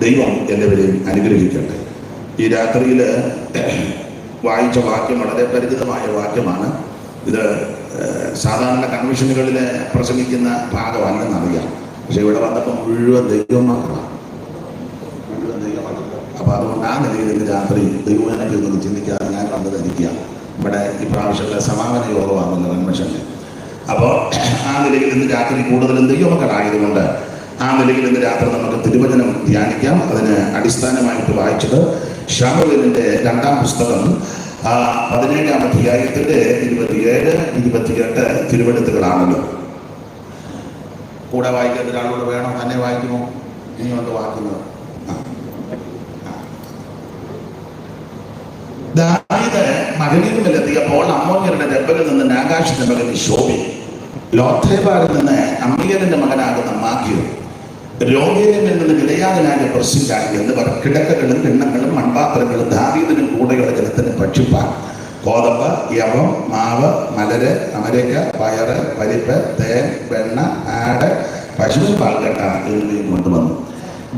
ദൈവം എല്ലാവരെയും അനുഗ്രഹിക്കട്ടെ. ഈ രാത്രിയിൽ വായിച്ച വാക്യം വളരെ പരിചിതമായ വാക്യമാണ്. ഇത് സാധാരണ കൺവെൻഷനുകളിൽ പ്രസംഗിക്കുന്ന ഭാഗമല്ലെന്നറിയാം. പക്ഷെ ഇവിടെ വന്നപ്പോൾ മുഴുവൻ ദൈവമക്കളാണ്. അപ്പോൾ അതുകൊണ്ട് ആ നിലയിൽ ഇന്ന് രാത്രി ദൈവത്തിനൊക്കെ ഒന്ന് ചിന്തിക്കാതെ ഞാൻ വന്നതിരിക്കുക. ഇവിടെ ഇപ്രാവശ്യത്തെ സമാപന യോഗമാകുന്ന കൺവെൻഷനിൽ. അപ്പോൾ ആ നിലയിൽ ഇന്ന് രാത്രി കൂടുതലും ദൈവമക്കളായതുകൊണ്ട് ആ നിലയിൽ ഇന്ന് രാത്രി നമുക്ക് തിരുവചനം ധ്യാനിക്കാം. അതിന് അടിസ്ഥാനമായിട്ട് വായിച്ചത് ശമൂവേലിന്റെ 2-ാം പുസ്തകം 17-ാം അധ്യായത്തിന്റെ 27, 28 തിരുവെഴുത്തുകളാണല്ലോ. കൂടെ വായിക്കാൻ ഒരാളോട് വേണോ? തന്നെ വായിക്കുമോ? ഇനിയുണ്ട് വാക്കുന്നത്. ദാവീദ് മകനീമിലെത്തിയപ്പോൾ അമ്മോന്യരുടെ രബ്ബിൽ നിന്ന് നാഗാഷിന്റെ മകൻ ശോഭി, ലോഥേബാറിൽ നിന്ന് അമ്മീയലിന്റെ മകനാകുന്ന മാഖീർ, രോഗേലിൽ നിന്ന് ഗിലെയാദിനായ പ്രസിദ്ധായി എന്നിവർ കിടക്കകളും കിണ്ണങ്ങളും മൺപാത്രങ്ങളും ദാവീദിനും കൂടെയുള്ള ജനത്തിന് ഭക്ഷിപ്പാൻ കോതമ്പ്, യവം, മാവ്, മലര്, അമരയ്ക്ക, പയറ്, പരിപ്പ്, തേൻ, വെണ്ണ, ആട്, പശുവിൻ പാൽക്കട്ട എന്നിവയും കൊണ്ടുവന്നു.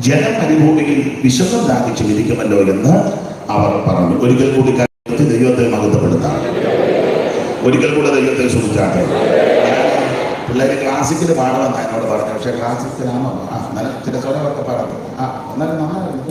ജനം മരുഭൂമിയിൽ വിശുദ്ധം ദാഹിച്ച് ഇരിക്കുമല്ലോ എന്ന് അവർ പറഞ്ഞു. ഒരിക്കൽ കൂടി ദൈവത്തെ മഹത്വപ്പെടുത്താം. ഒരിക്കൽ കൂടെ ദൈവത്തെ സൂചിച്ചാട്ടെ. പിള്ളേര് ക്ലാസിക്കൽ പാടണമെന്ന് എന്നോട് പറഞ്ഞു. പക്ഷെ ക്ലാസിക്കലാണോ? എന്നാലും ചില സ്വരമൊക്കെ പാടുന്നു. എന്നാലും നന്നായിരുന്നു.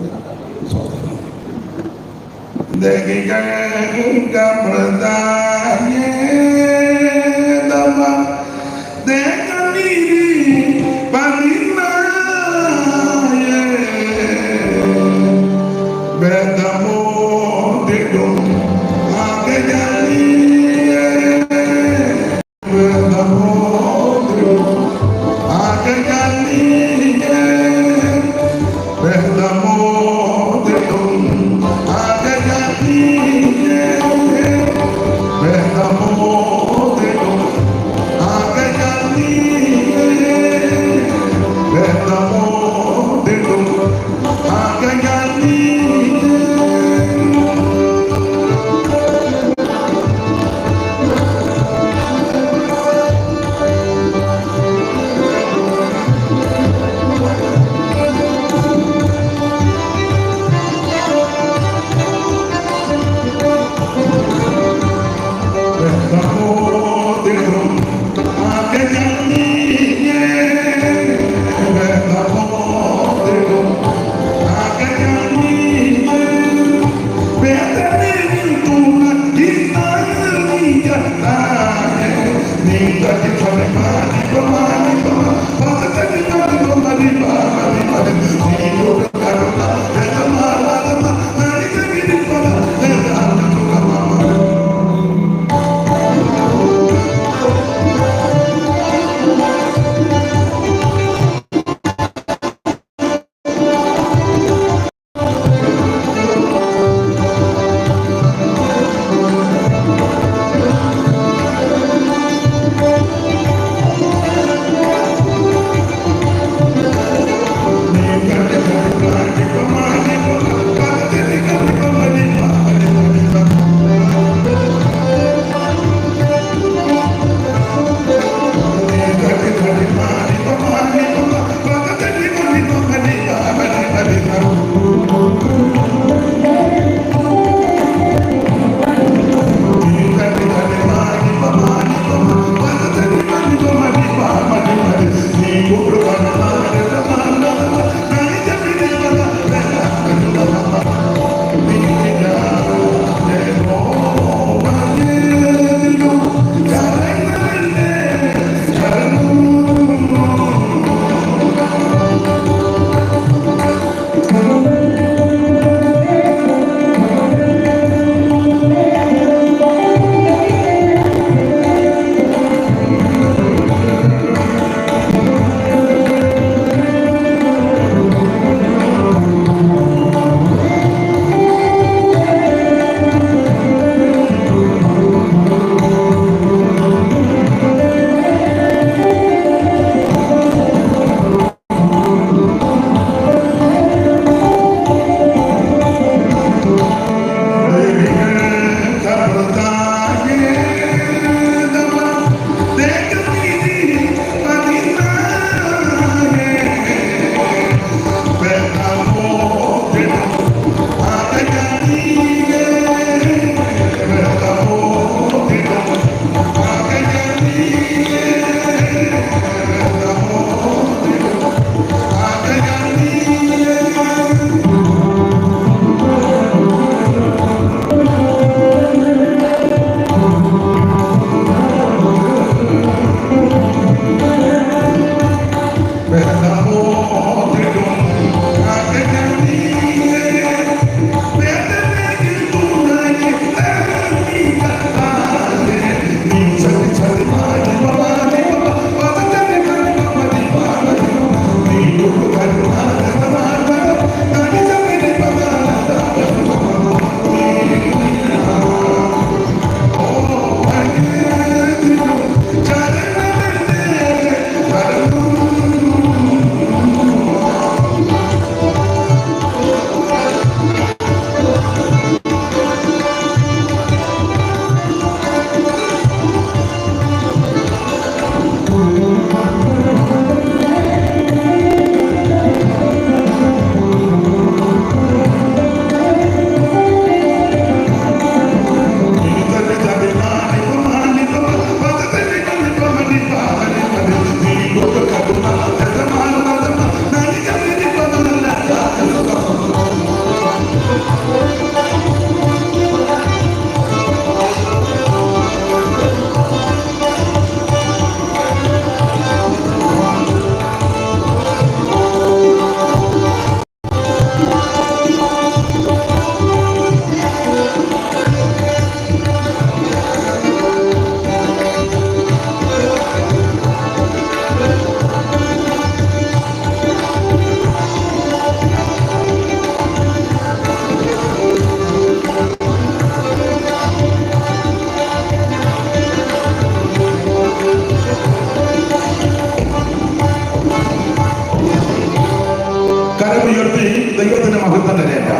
കരമുയർത്തി ദൈവത്തിന് മഹത്വം തരേണ്ട.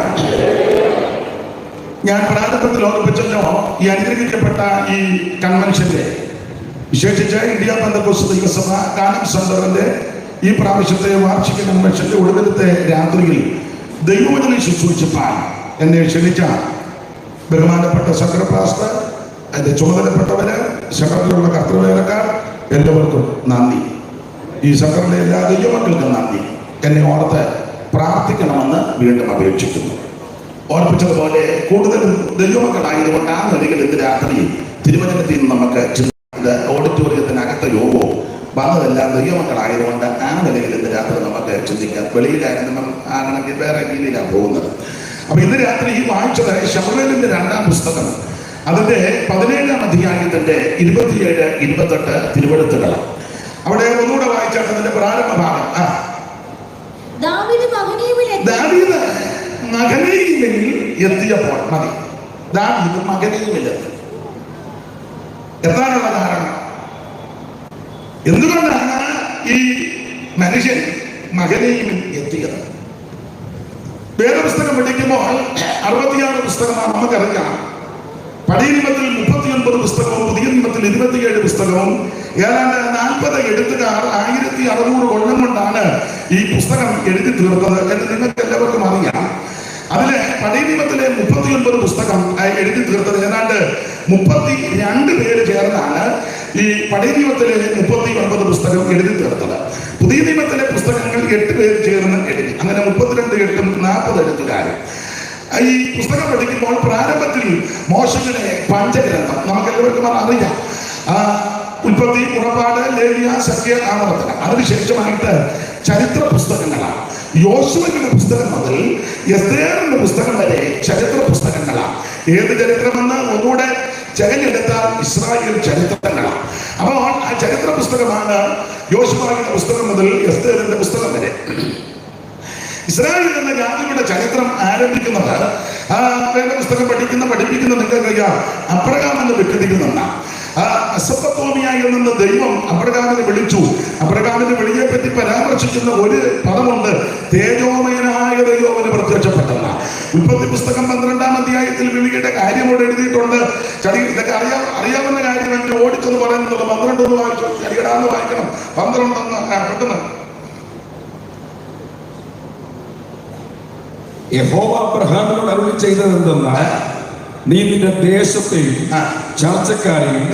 ഞാൻ പ്രാരംഭത്തിൽ ഓർപ്പിച്ചല്ലോ, ഈ അനുഗ്രഹിക്കപ്പെട്ട ഈ കൺവെൻഷന്റെ, വിശേഷിച്ച് ഇന്ത്യ പെന്തക്കോസ്ത് ദൈവസഭ കാനം സെന്ററിന്റെ ഈ പ്രാവശ്യത്തെ വാർഷിക കൺവെൻഷന്റെ ഒടുവിലത്തെ രാത്രിയിൽ ദൈവവചനം ശുശ്രൂഷിപ്പാൻ എന്നെ ക്ഷണിച്ച ബഹുമാനപ്പെട്ട സെക്രട്ടറി പാസ്റ്റർ, അതിന്റെ ചുമതലപ്പെട്ടവര്, സെക്രട്ടറിയുള്ള കർത്തൃവേലക്കാർ, എല്ലാവർക്കും നന്ദി. ഈ സെക്രട്ടറിയുടെ എല്ലാ ദൈവമക്കൾക്കും നന്ദി. എന്നെ ഓർത്ത് പ്രാർത്ഥിക്കണമെന്ന് വീണ്ടും അപേക്ഷിക്കുന്നു. ഓർപ്പിച്ചതുപോലെ കൂടുതലും ദൈവമക്കളായതുകൊണ്ട് ആ നിലയിൽ ഇന്ന് രാത്രി തിരുവചനത്തിൽ നിന്ന് നമുക്ക് ഓഡിറ്റോറിയത്തിനകത്ത യോഗവും വന്നതെല്ലാം ദൈവമക്കളായതുകൊണ്ട് ആ നിലയിൽ ഇന്ന് രാത്രി നമുക്ക് ചിന്തിക്കാം. വെളിയിലായിരുന്നു ആണെങ്കിൽ വേറെ രീതിയിലാണ് പോകുന്നത്. അപ്പൊ ഇന്ന് രാത്രി ഈ വായിച്ചത് ശമൂവേലിന്റെ 2-ാം പുസ്തകം, അതിന്റെ 17-ാം അധ്യായത്തിന്റെ 27, 28 തിരുവെഴുത്തുകൾ. അവിടെ ഒന്നുകൂടെ വായിച്ചാൽ അതിന്റെ പ്രാരംഭ ഭാഗം. ദാവീദ് മഗനയീമിൽ എത്തിയപ്പോൾ മതി. ദാവീദ് മഗനയീമിലെത്തി. എത്താനുള്ള കാരണം എന്തുകൊണ്ടാണ് ഈ മനുഷ്യൻ മഗനയീമിൽ എത്തിയത്? വേദപുസ്തകം പഠിക്കുമ്പോൾ 66 പുസ്തകമാണ് നമുക്കറിയാം. പഴയ നിയമത്തിൽ 39 പുസ്തകവും പുതിയ നിയമത്തിൽ 27 പുസ്തകവും ഏതാണ്ട് 40 എഴുത്തുകാർ 1600 കൊല്ലം കൊണ്ടാണ് ഈ പുസ്തകം എഴുതി തീർത്തത് എന്ന് നിങ്ങൾക്ക് എല്ലാവർക്കും അറിയാം. അതിലെ പഴയ നിയമത്തിലെ 39 പുസ്തകം എഴുതി തീർത്തത് ഏതാണ്ട് 32 പേര് ചേർന്നാണ് ഈ പഴയ നിയമത്തിലെ 39 പുസ്തകം എഴുതി തീർത്തത്. പുതിയ നിയമത്തിലെ പുസ്തകങ്ങൾ 8 പേര് ചേർന്ന് എഴുതി. അങ്ങനെ 32 8 40 എഴുത്തുകാരും. ഈ പുസ്തകം പഠിക്കുമ്പോൾ പ്രാരംഭത്തിൽ മോശയുടെ പഞ്ചഗ്രന്ഥം നമുക്കെല്ലാവർക്കും അറിയാം. ഉൽപ്പത്തി, പുറപ്പാട്, ലേവ്യ, സഖ്യ, ആവർത്തനം. അതിനുശേഷമായിട്ട് ചരിത്ര പുസ്തകങ്ങളാണ്. യോശുവയുടെ പുസ്തകം മുതൽ എസ്തേറിന്റെ പുസ്തകം വരെ ചരിത്ര പുസ്തകങ്ങളാണ്. ഏത് ചരിത്രമെന്ന് ഒന്നുകൂടെ ചകഞ്ഞെടുത്താൽ ഇസ്രായേൽ ചരിത്രങ്ങളാണ്. അപ്പോൾ ആ ചരിത്ര പുസ്തകമാണ് യോശുവയുടെ പുസ്തകം മുതൽ എസ്തേറിന്റെ പുസ്തകം വരെ. ഇസ്രായേൽ എന്ന ജാതിയുടെ ചരിത്രം ആരംഭിക്കുന്നത് പുസ്തകം പഠിപ്പിക്കുന്ന നിങ്ങൾക്കറിയാം, അബ്രഹാം എന്ന് വ്യക്തിക്കുന്നുണ്ട്. മെസൊപ്പൊത്താമിയയിൽ നിന്ന് ദൈവം അബ്രഹാമിനെ വിളിച്ചു. അബ്രഹാമിന്റെ വിളിയെ പറ്റി പരാമർശിക്കുന്ന ഒരു പദമുണ്ട്, തേജോമയനായ ദൈവം എന്ന് പ്രത്യക്ഷപ്പെട്ടല്ല. ഉൽപ്പത്തി പുസ്തകം 12-ാം അധ്യായത്തിൽ വിളിയുടെ കാര്യമോട് എഴുതിയിട്ടുണ്ട്. ഇതൊക്കെ അറിയാവുന്ന കാര്യം എനിക്ക് ഓടിച്ചെന്ന് പറയുന്നത് 12 വായിച്ചു. ചടികടാന്ന് വായിക്കണം. 12 പെട്ടെന്ന്. യഹോവ അബ്രഹാമിനോട് അരുളി ചെയ്തത് എന്തെന്നാൽ, നീ നിന്റെ ദേശത്തെയും ചാർച്ചക്കാരെയും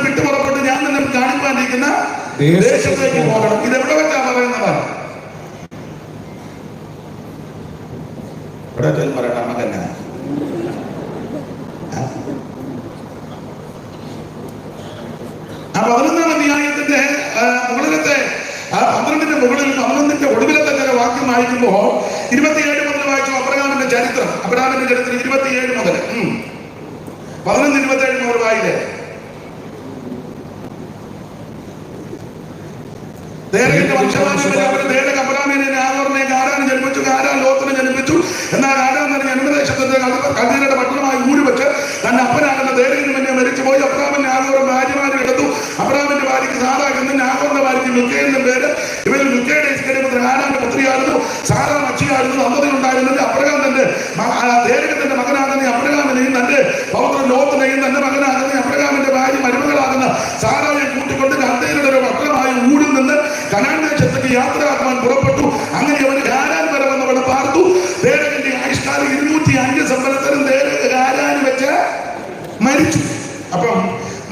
വിട്ടു പുറപ്പെട്ട് ഞാൻ നിന്നെ കാണിപ്പാനിരിക്കുന്ന ദേശത്തേക്ക് പോകണം. ഇതെവിടെ വെച്ചാ പറയുന്നതാണ്? പറയണം മകന്നെ. ആ 11-ാം അധ്യായത്തിന്റെ മുകളിലത്തെ 12-ന്റെ മുകളിൽ 11-ന്റെ ഒടുവിലത്തെ ചില വാക്യം വായിക്കുമ്പോ 27 മുതൽ വായിച്ചു. അബ്രഹാമിന്റെ ചരിത്രം 27 മുതൽ 11-27 മുതൽ വായില്ലേ. അബ്രഹാമിനെ ആദോറിനെ ആരാന് ജന്മിച്ചു, ആരാൻ ലോത്തിനെ ജന്മിച്ചു. എന്നാൽ ആരാൻ തന്നെ ജന്മദേശത്തിന്റെ കൽദീയരുടെ പട്ടണമായി ഊരി വെച്ച് തന്റെ അപ്പനാകുന്ന ദേരയിൽ തന്നെ മരിച്ചുപോയി. അബ്രഹാമിന്റെ ആദോറും ഭാര്യമാരെ എടുത്തു. അബ്രഹാമിന്റെ ഭാര്യയ്ക്ക് സാറാ എന്നും ആദോറിന്റെ ഭാര്യയ്ക്ക് ലുക്കയെന്നും പേര്. ഇവര് ലുക്കയുടെ ആരാന്റെ പുത്രിയായിരുന്നു. സാറാ മച്ചിയായിരുന്നു. അമ്മതയുണ്ടായിരുന്നത്. അബ്രഹാം തന്റെ ദേരകത്തിന്റെ മകനാകുന്ന അബ്രഹാമിനെയും തന്റെ പൗത്രൻ ലോത്തിനെയും തന്റെ മകനാകുന്ന അബ്രഹാമിന്റെ ഭാര്യ മരുമകളാകുന്ന സാറായെ കൂട്ടിക്കൊണ്ട് കൽദീയരുടെ ഒരു പട്ടണമായി ഊരിൽ നിന്ന് കനാൻ ദേശത്തേക്ക് യാത്രയാക്കുവാൻ പുറപ്പെട്ടു. അങ്ങനെ അവന് ഹാരാൻ വരെ വന്നവിടെ പാർത്തു. ദേരകന്റെ ആയുഷ്കാലം 205 സംവത്സരം ഹാരാൻ വെച്ച് മരിച്ചു. അപ്പം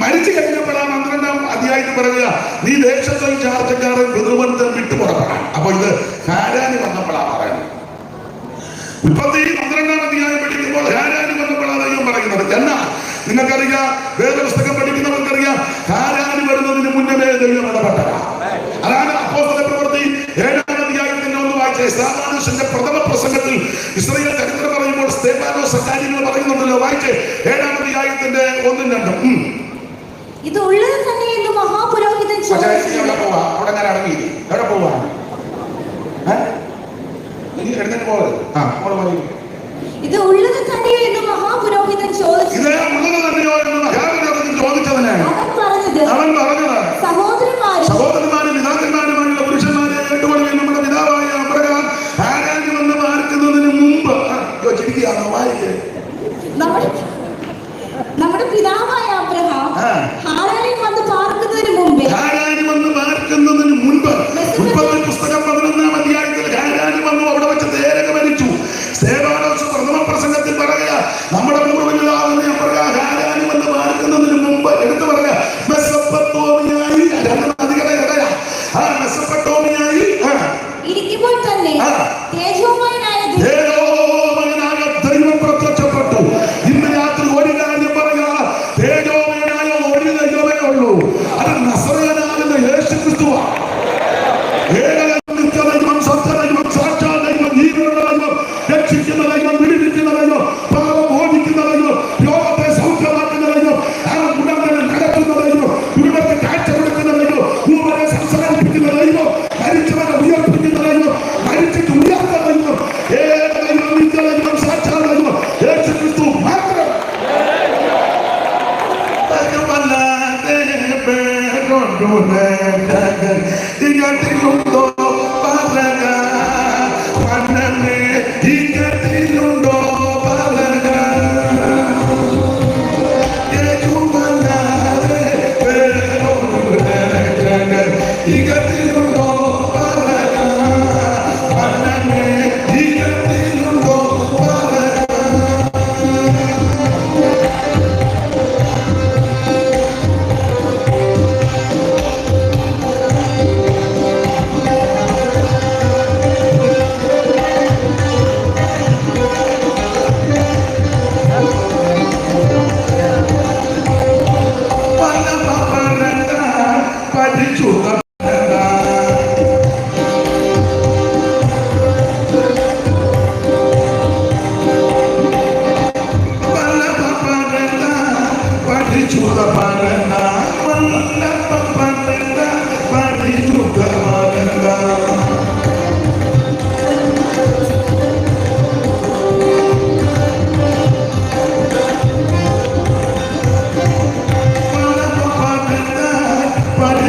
മരിച്ചു കഴിഞ്ഞപ്പോഴാണ് 12-ാം അധ്യായത്തിൽ പറയുക, നീ ദേശത്തും ചാർച്ചക്കാരൻ പിതൃബന്ധം വിട്ടു പുറപ്പെടാൻ. അപ്പൊ ഇത് ഹാരാന് വന്നപ്പോഴാണ് പറയുന്നത്. ഉൽപ്പത്തി 12-ാം അധ്യായം പഠിക്കുമ്പോൾ ഹാരാന് വന്നപ്പോഴാണ് ദൈവം പറയുന്നത്. എന്നാൽ നിങ്ങൾക്കറിയാം, വേദപുസ്തകം പഠിക്കുന്നവർക്കറിയാം, ഹാരാന് വരുന്നതിന് മുന്നമേ ദൈവം ഇടപെട്ടതാണ്. അതാണ് അപ്പോസ്തല പ്രവൃത്തി 7-ാം അധ്യായത്തിന്റെ 1 വായിച്ച സ്തെഫാനോസിന്റെ പ്രഥമ പ്രസംഗത്തിൽ ഇസ്രായേൽ ചരിത്രം പറയുമ്പോൾ സ്തെഫാനോസ് കാര്യങ്ങൾ പറയുന്നുണ്ടല്ലോ. വായിച്ച് 7-ാം അധ്യായത്തിന്റെ 1-ഉം 2ഉം. ഇത് ഉള്ളത് തന്നെ എന്ന് മഹാപുരോഹിതൻ ചോദിച്ചു. എവിടെ പോവാ? അവിടെ ഞാൻ അടങ്ങി. എവിടെ പോവാ? എഴുന്നേറ്റ് പോകരുത്. ഇത് ഉള്ളത് തന്നെയോ എന്ന് മഹാപുരോഹിതൻ ചോദിച്ചു. ഇത് ഉള്ളത് തന്നെയോ എന്ന് മഹാപുരോഹിതൻ ചോദിച്ചതിന് അവൻ പറഞ്ഞത്, സഹോദരന്മാരും പിതാക്കന്മാരുമായുള്ള പുരുഷന്മാരെ കേട്ടുകൊള്ളുകയും നമ്മുടെ പിതാവ് തേജോമയനായ ദൈവം പ്രത്യക്ഷപ്പെട്ടു. ഇന്ന് രാത്രി ഒരു കാര്യം പറയാ, തേജോമയനായ ഒരു ദൈവമേ ഉള്ളൂ. അത് നസറേയനാകുന്ന യേശു ക്രിസ്തുവാ. നിത്യദൈവം, സത്യദൈവം, സാക്ഷാൽ ദൈവം, ജീവനുള്ള ദൈവം, രക്ഷിക്കുന്ന ദൈവം, വിടുവിക്കുന്ന ദൈവം, പാപം മോചിക്കുന്ന ദൈവം, രോഗത്തെ സൗഖ്യമാക്കുന്ന ദൈവം, ഗുണങ്ങളെ നടത്തുന്ന ദൈവം, കുടുംബത്തെ കാഴ്ച കൊടുക്കുന്ന ദൈവം, ഭൂമനെ സംസാരിപ്പിക്കുന്ന ദൈവം, മരിച്ചവരെ ഉയർപ്പിക്കുന്ന ദൈവം, മരിച്ചിട്ട് ഉയർത്തുന്ന ദൈവം, ഏക ദൈവം, നിത്യദൈവം, സാക്ഷാൽ ദൈവം, യേശു ക്രിസ്തു മാത്രം. ഇങ്ങോട്ടുണ്ടോ പറക മണ്ണനെ, ഇങ്ങോട്ടുണ്ടോ പറക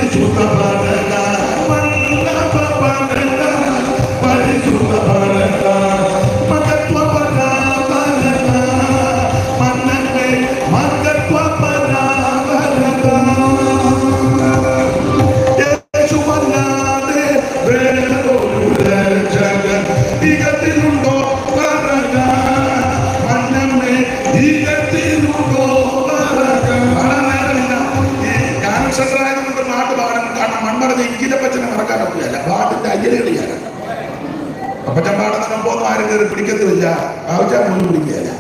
യേശുവല്ലാതെ ഇങ്ങോട്ടുണ്ടോ പറക മണ്ണനെ, ഇങ്ങോട്ടുണ്ടോ പറക. അപ്പച്ചൻ പാടുന്ന സംഭവം ആരും കയറി പിടിക്കത്തുമില്ല. ആവശ്യം മുന്നിൽ പിടിക്കുകയല്ല.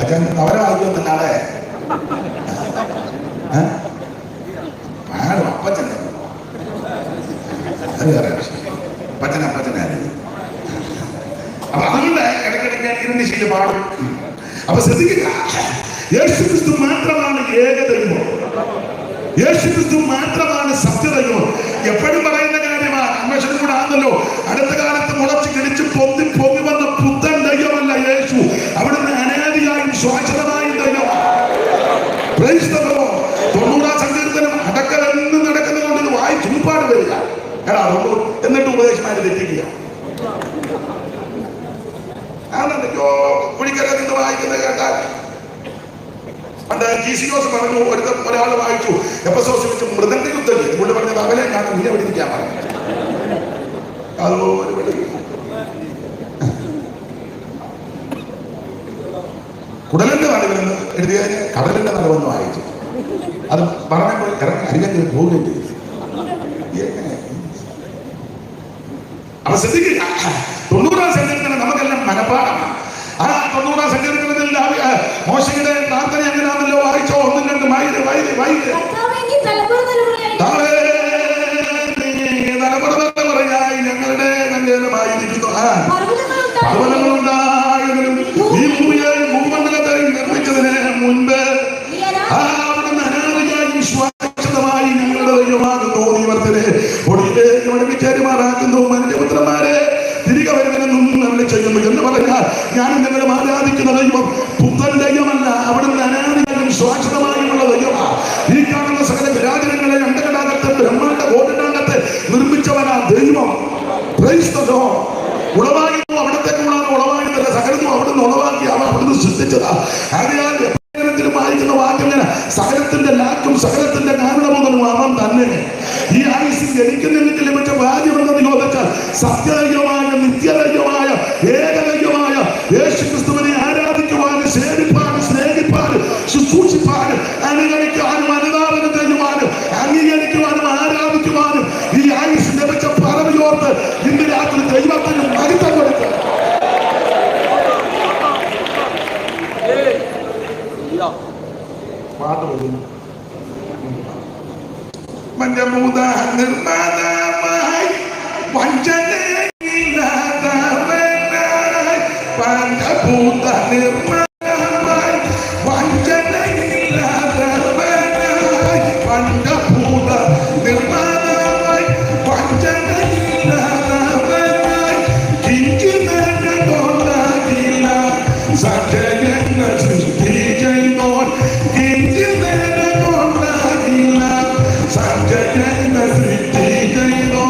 അച്ഛൻ അവരെ വായിക്കുമെന്ന് നാളെ ആരും അപ്പച്ചൻ അത് വേറെ അപ്പച്ചനായിരുന്നു. അപ്പൊ അതുകൊണ്ട് ഇടയ്ക്കിടയ്ക്ക് ഞാൻ ഇരുന്ന് ശീല പാടും. അപ്പൊ ശ്രദ്ധിക്കുക, യേശു ക്രിസ്തു മാത്രമാണ് ഏകദൈവം. യേശു ക്രിസ്തു മാത്രമാണ് സത്യദൈവം. എപ്പോഴും പറയുന്ന കാര്യമാണ്, അന്വേഷണം കൂടെ ആണല്ലോ. അടുത്ത കാലത്ത് മുളച്ച് കിടിച്ച് പൊന്തി വന്ന പുത്തൻ ദൈവമല്ല യേശു. അവിടുന്ന് അനാദിയായും ശാശ്വതമായും ദൈവമാണ്. 90 സങ്കീർത്തനം അടക്കലെന്നും നടക്കുന്നത് കൊണ്ട് ഇത് വായി ചുമ്പാട് വരിക. എന്നിട്ട് ഉപദേശമായിട്ട് തെറ്റിക്കുക. ആണെന്തൊക്കെയോ കുഴിക്കര നിന്ന് വായിക്കുന്നത് കേട്ടാൽ പണ്ട് ജീസിയോസ് പറഞ്ഞു, ഒരാൾ വായിച്ചു എപ്പസോസ് വെച്ച് മൃദംഗ യുദ്ധം കൊണ്ട് പറഞ്ഞത് അവനെ കാണാൻ മുന്നേ പിടിക്കാൻ പറഞ്ഞു. അതുപോലെ കുടലിന്റെ നടുവെന്ന് എഴുതിയ കടലിന്റെ നടുവെന്ന് വായിച്ചു. അത് പറഞ്ഞപ്പോൾ ഇറങ്ങി അരികത്തിൽ പോവുകയും ചെയ്തു. അപ്പൊ ശ്രദ്ധിക്കുക, 90 സങ്കീർത്തനം നമുക്കെല്ലാം മനപ്പാടമാണ്. ആ 90 സങ്കീർത്തനത്തിൽ മോശയുടെ പ്രാർത്ഥന എങ്ങനെയാണല്ലോ വായിച്ചോ, 1, 2 തലമുറയായി ഞങ്ങളുടെ കല്യാണമായിരിക്കുന്നു. പർവ്വതങ്ങളുണ്ടായതിനും ഈ ഭൂമണ്ഡലത്തെ നിർമ്മിച്ചതിന് മുൻപ് അവിടുന്ന് അനാദിയായും ശാശ്വതമായി ഞങ്ങളുടെ ദൈവമാകുന്നു. ദൈവത്തിനെ ഒടിയിലേക്ക് മടങ്ങിച്ചേരുമാറാക്കുന്നു. മനുഷ്യപുത്രന്മാരെ തിരികെ വരുമെന്നും നമ്മൾ ചെയ്യുന്നു എന്ന് പറഞ്ഞാൽ, ഞാനും നിങ്ങളും ആരാധിക്കുന്ന ദൈവം പുത്തൻ ദൈവമല്ല, അവിടുന്ന് അനാദിയായും ശാശ്വതമായുമുള്ള ദൈവമാണ്. ഈ കാണുന്ന സകല വിരാജനങ്ങളെ അണ്ടകടാകത്തെ ബ്രഹ്മാണ്ട കോടിനാണ്ടത്തെ നിർമ്മിച്ചവനാ ദൈവം. ഉളവായിരുന്നു, അവിടത്തേക്ക് ഉളവായിരുന്നില്ല, സകലത്തും അവിടുന്ന് ഉളവാക്കി അവിടുന്ന് സൃഷ്ടിച്ചതാ. അതിനാൽ വായിക്കുന്ന വാക്യങ്ങൾ സകലത്തിന്റെ ലാക്കും സകലത്തിന്റെ കാരണബോധനും അവൻ തന്നെ. ഈ ആയുസ്സിൽ ജനിക്കുന്നതിന് ലഭിച്ച ഭാഗ്യമെന്ന് ചോദിച്ചാൽ സത്യദൈവമായ, നിത്യദൈവമായ, ഏകദൈവമായ യേശു ക്രിസ്തുവിനെ ആരാധിക്കുവാനും സേവിപ്പാനും സ്നേഹിപ്പാനും ശുശ്രൂഷിപ്പാനും അനുകരിക്കുവാനും അനുധാവനം ചെയ്യുവാനും അംഗീകരിക്കുവാനും ആരാധിക്കുവാനും ഈ ആയുസ് ലഭിച്ച പരമയോർത്ത് ഇന്ന് രാത്രി ദൈവത്തിനും പഞ്ചഭൂത നിർമ്മലമായി വഞ്ചനയില്ലാത്തവനായി പഞ്ചഭൂത നിർമ്മലമായി വഞ്ചനയില്ലാത്തവനായി കിഞ്ചിതോണ്ടാകില്ല സകലങ്ങൾ സൃഷ്ടി ചെയ്തോൻ കിഞ്ചിതോണ്ടാകില്ല സകലങ്ങൾ സൃഷ്ടി ചെയ്തോ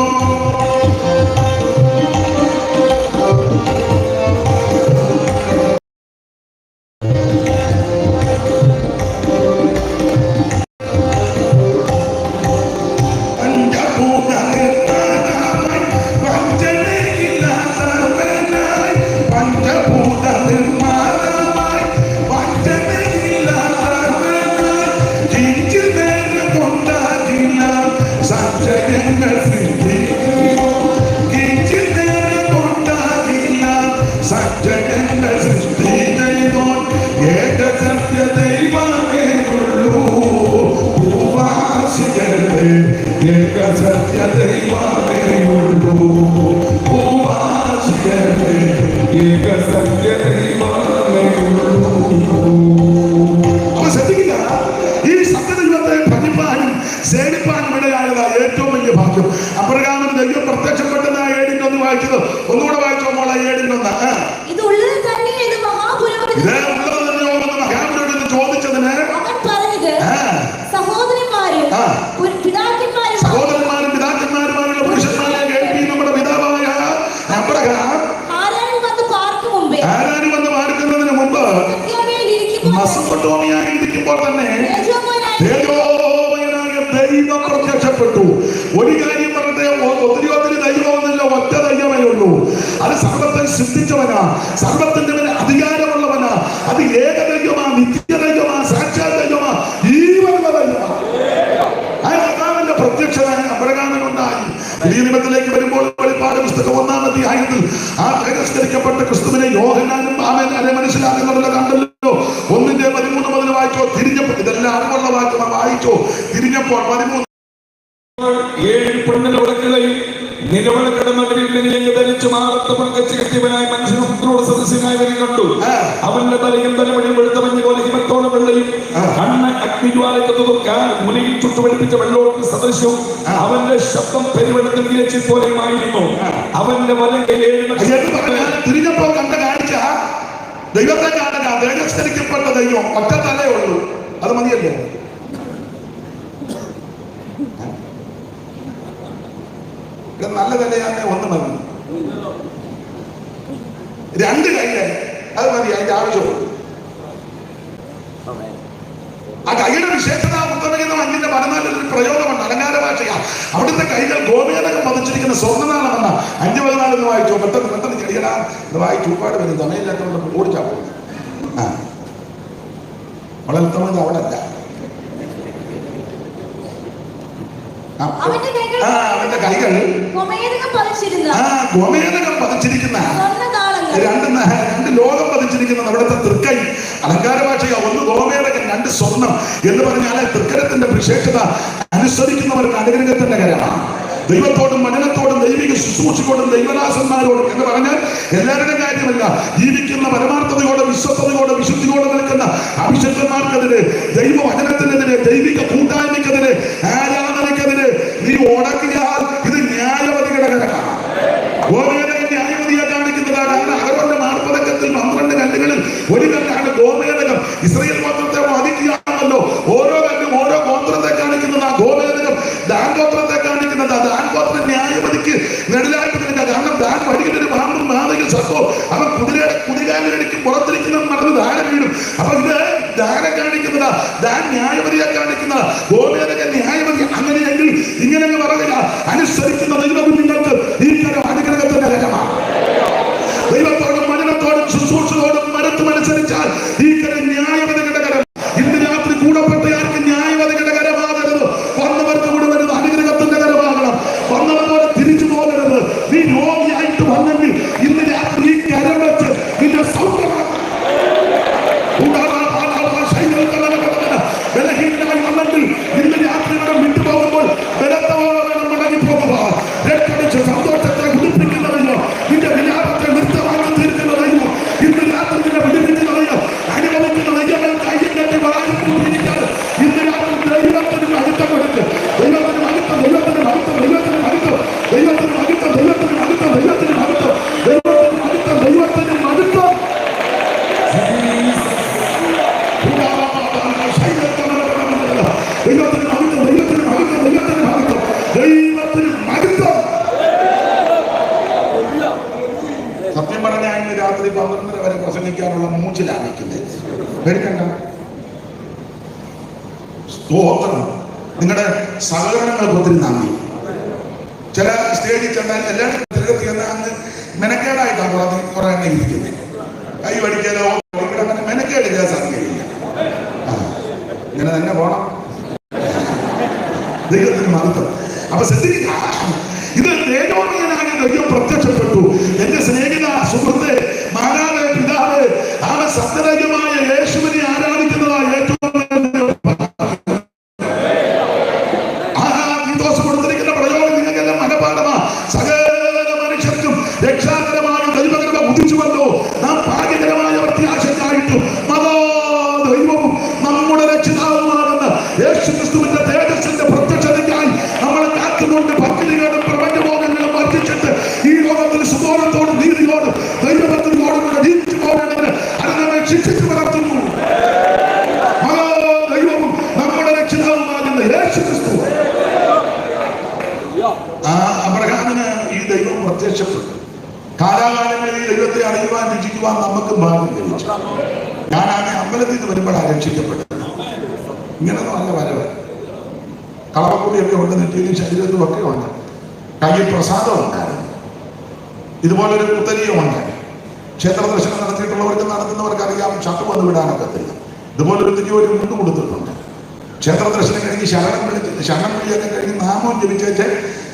ഏറ്റവും വലിയ ഭാഗ്യം. അബ്രഹാമിന് ദൈവം പ്രത്യക്ഷപ്പെട്ടതായ ഏടിന്റെ ഒന്ന് വായിച്ചത് ഒന്നുകൂടെ വായിച്ചോ മോളെ. ഏടിന്റെ ഒന്ന് ഇത് ഉള്ളത് തന്നെ എന്ന് മഹാപുരോഹിതൻ ചോദിച്ചതിന് അവൻ പറഞ്ഞത് സഹോദരന്മാരും പിതാക്കന്മാരുമായുള്ള പുരുഷന്മാരെ കേൾപ്പി. നമ്മുടെ പിതാവായ അബ്രഹാം ഹാരാനിൽ വന്ന് പാർക്കുന്നതിന് മുമ്പ് മെസൊപ്പൊട്ടേമിയയിൽ ഇരിക്കുമ്പോൾ തന്നെ ദൈവം പ്രത്യക്ഷപ്പെട്ടു. ഒരു കാര്യം പറഞ്ഞത് ഒത്തിരി ദൈവമൊന്നുമില്ല, ഒറ്റ ദൈവമേ ഉള്ളൂ. അത് സർവത്തെ സൃഷ്ടിച്ചവനാ, സർവത്തിന്റെ മേൽ അധികാരമുള്ളവനാ. അത് ഏക ദൈവമാ, നിത്യ ദൈവമാ, സാക്ഷാത് ദൈവമാ, ജീവനുള്ള ദൈവമാ. ആ കർത്താവിന്റെ പ്രത്യക്ഷത അബ്രഹാമിനുണ്ടായി. പുതിയ നിയമത്തിലേക്ക് വരുമ്പോൾ വെളിപ്പാട് പുസ്തകം 1-ാം അധ്യായത്തിൽ ആ തിരസ്കരിക്കപ്പെട്ട ക്രിസ്തുവിനെ യോഹന്നാനും ആമേൻ മനസ്സിലാക്കുന്നുണ്ടല്ലോ, കണ്ടല്ലോ. 1:13 മുതൽ വായിച്ചോ. തിരിഞ്ഞപ്പോൾ ഇതെല്ലാം അറിവുള്ള വാക്യമാണ്, വായിച്ചോ. തിരിഞ്ഞപ്പോൾ 13 7 പെണ്ണിലവിളക്കുകളെയും നിലവിളക്കട നഗരിൽ നിലയങ്ങ് ധരിച്ചു മാറത്ത് പങ്കച്ച് കെട്ടിയവനായ മനുഷ്യനോട് സദസ്യനായവനെ കണ്ടു. അവന്റെ തലയിൽ തലമുടി വെളുത്തമഞ്ഞ് പോലെ ഹിമത്തോളം വെള്ളയും കണ്ണ് അഗ്നിജ്വാലയ്ക്ക് മുലയിൽ ചുട്ടുപടിപ്പിച്ച വെള്ളോട്ട് സദൃശ്യവും അവന്റെ ശബ്ദം പെരുവെള്ളത്തിൽ വിരച്ചിൽ പോലെയുമായിരുന്നു. അവന്റെ വലം തിരിഞ്ഞപ്പോൾ കണ്ട കാഴ്ച ദൈവത്തെ കാണുക. തിരസ്കരിക്കപ്പെട്ട ദൈവം ഒറ്റ തലേ ഉള്ളൂ, അത് മതിയല്ലോ. നല്ല തലയാണെ ഒന്ന് മതി, 2 കൈകൾ അത് മതി, അതിന്റെ ആവശ്യമുള്ളൂ. ആ കൈയുടെ വിശേഷത ഉത്തമഗീതം 5:14 പ്രയോഗമുണ്ട്, അലങ്കാര ഭാഷയാ. അവിടുത്തെ കൈകൾ ഗോമേതകം പതിച്ചിരിക്കുന്ന സ്വർണ്ണനാളമെന്ന 5:14 വായിച്ചു. പെട്ടെന്ന് ചെടിയടാ ഇത് വായിച്ചു. ഒരുപാട് പേര് സമയമില്ലാത്തതുകൊണ്ട് ഓടിച്ചാ പോകുന്നത്. വളർത്തുന്നത് അവളല്ല. അവന്റെ കൈകൾ ഗോമേതകം പതിച്ചിരിക്കുന്ന 2 ലോകം പതിച്ചിരിക്കുന്ന അവിടുത്തെ തൃക്കൈ. അലങ്കാര ഭാഷയ. 1 ഗോമേതകം, 2 സ്വർണം എന്ന് പറഞ്ഞാൽ തൃക്കരത്തിന്റെ വിശേഷത അനുസരിക്കുന്നവർക്ക് അനുഗ്രഹത്തിന്റെ കരമാണ്. ദൈവത്തോടും മരണത്തോടും ദൈവിക ശുശ്രൂഷയോടും ദൈവദാസന്മാരോടും എന്ന് പറഞ്ഞാൽ എല്ലാവരുടെയും കാര്യമല്ല. ജീവിക്കുന്ന പരമാർത്ഥതയോടെ വിശ്വസ്തയോടെ വിശുദ്ധിയോടെ നിൽക്കുന്ന അഭിഷക്തന്മാർക്കെതിരെ, ദൈവവചനത്തിനെതിരെ, ദൈവിക കൂട്ടായ്മയ്ക്കെതിരെ, ആരാധനയ്ക്കെതിരെ നീ ഉടക്കിയാൽ ഇത് ന്യായവതികളുടെ കരമാണ്. ഗോമേതകം ന്യായവതിയെ കാണിക്കുന്നതാണ്. അഹരോന്റെ മാർപ്പതക്കത്തിൽ 12 കല്ലുകളിൽ ഒരു കല്ലാണ് ഗോമേതകം. ഇസ്രായേൽ ഗോത്രത്തെ വധിക്കുകയാണല്ലോ. ഓരോ കല്ലും ഓരോ ഗോത്രത്തെ കാണിക്കുന്നത്. ആ ഗോമേതകം ദാൻ ഗോത്രത്തെ കാണിക്കുന്നത്. ദാൻ ഗോത്രം ന്യായവതിക്ക് നെടിലായിട്ട് നിൽക്കുക. കാരണം ദാൻ വഴികിട്ടൊരു പാമ്പും മാതയിൽ സത്തോ അവൻ കുതികാലിനടിക്കും പുറത്തിരിക്കുന്ന നടന്ന് ദാനം വീഴും. അപ്പൊ ഇത് ദാനെ കാണിക്കുന്നതാ, ദാൻ ന്യായവതിയെ കാണിക്കുന്നതാ, ഗോമേതകം ന്യായവതി. അങ്ങനെയെങ്കിൽ ഇങ്ങനെ പറയുക, അനുസരിക്കുന്ന ദൈവം നിങ്ങൾക്ക് ഈ കരം അനുഗ്രഹത്തിന്റെ കരമാണ്. ദൈവത്തോടും മരണത്തോടും ശുശ്രൂഷയോടും മരത്തുമനുസരിച്ചാൽ ഈ കരം ന്യായവതികളുടെ കരം. ഇന്ന് രാത്രി കൂടപ്പെട്ട ആർക്ക് ന്യായവതികളുടെ കരമാകരുത്. വന്നവർക്ക് കൂടെ വരുന്നത് അനുഗ്രഹത്തിന്റെ കരമാകണം. വന്നതുപോലെ തിരിച്ചു പോകരുത്. നീ രോഗിയായിട്ട് വന്നെങ്കിൽ ഇന്ന് രാത്രി ഈ കരം വെച്ച് നിന്റെ സൗഖ്യമാക്കണം. ബലഹീനമായി വന്നെങ്കിൽ ഇന്ന് രാത്രി ഇവിടെ വിട്ടുപോകുമ്പോൾ ബലത്തോടെ മടങ്ങി പോകുക. രക്ഷടിച്ച് സന്തോഷത്തെ ഉടുപ്പിക്കുന്നതല്ലോ, നിന്റെ വിലാപത്തെ നൃത്തമാക്കി തീർക്കുന്നതല്ലോ. ഇന്ന് രാത്രി സത്യം പറഞ്ഞാൽ ഇന്ന് രാത്രി 12:30 വരെ പ്രസംഗിക്കാനുള്ള മൂച്ചിലാണ് നിൽക്കുന്നത്. പേടിക്കണ്ട. സ്തോത്രം. നിങ്ങളുടെ സഹകരണങ്ങൾക്ക് ഒത്തിരി നന്ദി. ചില സ്റ്റേജിൽ ചെന്നാൽ എല്ലാവരും തിരകത്ത് ചെന്നാൽ അന്ന് മെനക്കേടായിട്ടാണ് കുറെ എണ്ണം ഇരിക്കുന്നത്. കൈ വടിക്കാലോ അങ്ങനെ മെനക്കേടില്ല, സംഖ്യയില്ല. ഇങ്ങനെ തന്നെ പോണം. ദൈവത്തിന് മഹത്വം. അപ്പൊ ശ്രദ്ധിക്കുക, ഇത് തേജോമയനായ ദൈവം പ്രത്യക്ഷപ്പെട്ടു. എന്റെ സ്നേഹിത സുഹൃത്ത്, മാതാവ്, പിതാവ്, അവൻ സത്യദൈവമായ യേശുവിനെ ആരാധിക്കുന്നതാണ് ഏറ്റവും കൊടുത്തിരിക്കുന്ന പ്രയോഗം നിങ്ങൾക്കെല്ലാം മനപാഠമാ. സകല മനുഷ്യർക്കും രക്ഷാകരമായ ദൈവകൃപ ഉദിച്ചുവല്ലോ. നാം ഭാഗ്യകരമായ പ്രത്യാശയ്ക്കായിട്ടും മതോ ദൈവവും നമ്മുടെ രക്ഷിതാവുമാകുന്ന യേശുക്രിസ്തുവിന്റെ തേജസ്സിന്റെ പ്രത്യക്ഷതയ്ക്കായി നമ്മളെ കാത്തുകൊണ്ട് ഭക്തികളും പ്രപഞ്ചബോധങ്ങളും വർദ്ധിച്ചിട്ട് ഈ ലോകത്തിൽ സുബോധത്തോടും നീതിയോടും ദൈവഭക്തിയോടും കൂടെ ജീവിച്ചു പോകേണ്ടതിന് അത് നമ്മെ ശിക്ഷിച്ചു വളർത്തുന്നു. മതോ ദൈവവും നമ്മുടെ രക്ഷിതാവുമാകുന്ന യേശുക്രിസ്തു. അബ്രഹാമിന് ഈ ദൈവം പ്രത്യക്ഷപ്പെട്ടു. കാലാകാലങ്ങളിൽ ഈ ദൈവത്തെ അറിയുവാൻ രക്ഷിക്കുവാൻ നമുക്ക് ഭാഗ്യം ലഭിച്ചു. ഞാനാണ് അമ്പലത്തിൽ നിന്ന് വരുമ്പോഴാണ് രക്ഷിക്കപ്പെട്ടത്. ഇങ്ങനെ നല്ല വരവ്, കളവക്കുടിയൊക്കെ ഉണ്ട്, നെറ്റിയിലും ശരീരത്തിലും ഒക്കെ ഉണ്ട്. കയ്യിൽ പ്രസാദം ഉണ്ടായിരുന്നു. ഇതുപോലൊരു പുത്തരിയും ഉണ്ട്. ക്ഷേത്ര ദർശനം നടത്തിയിട്ടുള്ളവർക്ക് നടത്തുന്നവർക്ക് അറിയാം, ഷർട്ട് വന്ന് വിടാനൊക്കത്തില്ല. ഇതുപോലൊരു തിരി ഒരു മുണ്ട് കൊടുത്തിട്ടുണ്ട്. ക്ഷേത്ര ദർശനം കഴിഞ്ഞ് ശരണം വിളിയൊക്കെ കഴിഞ്ഞ് നാമം ജപിച്ചേച്ച്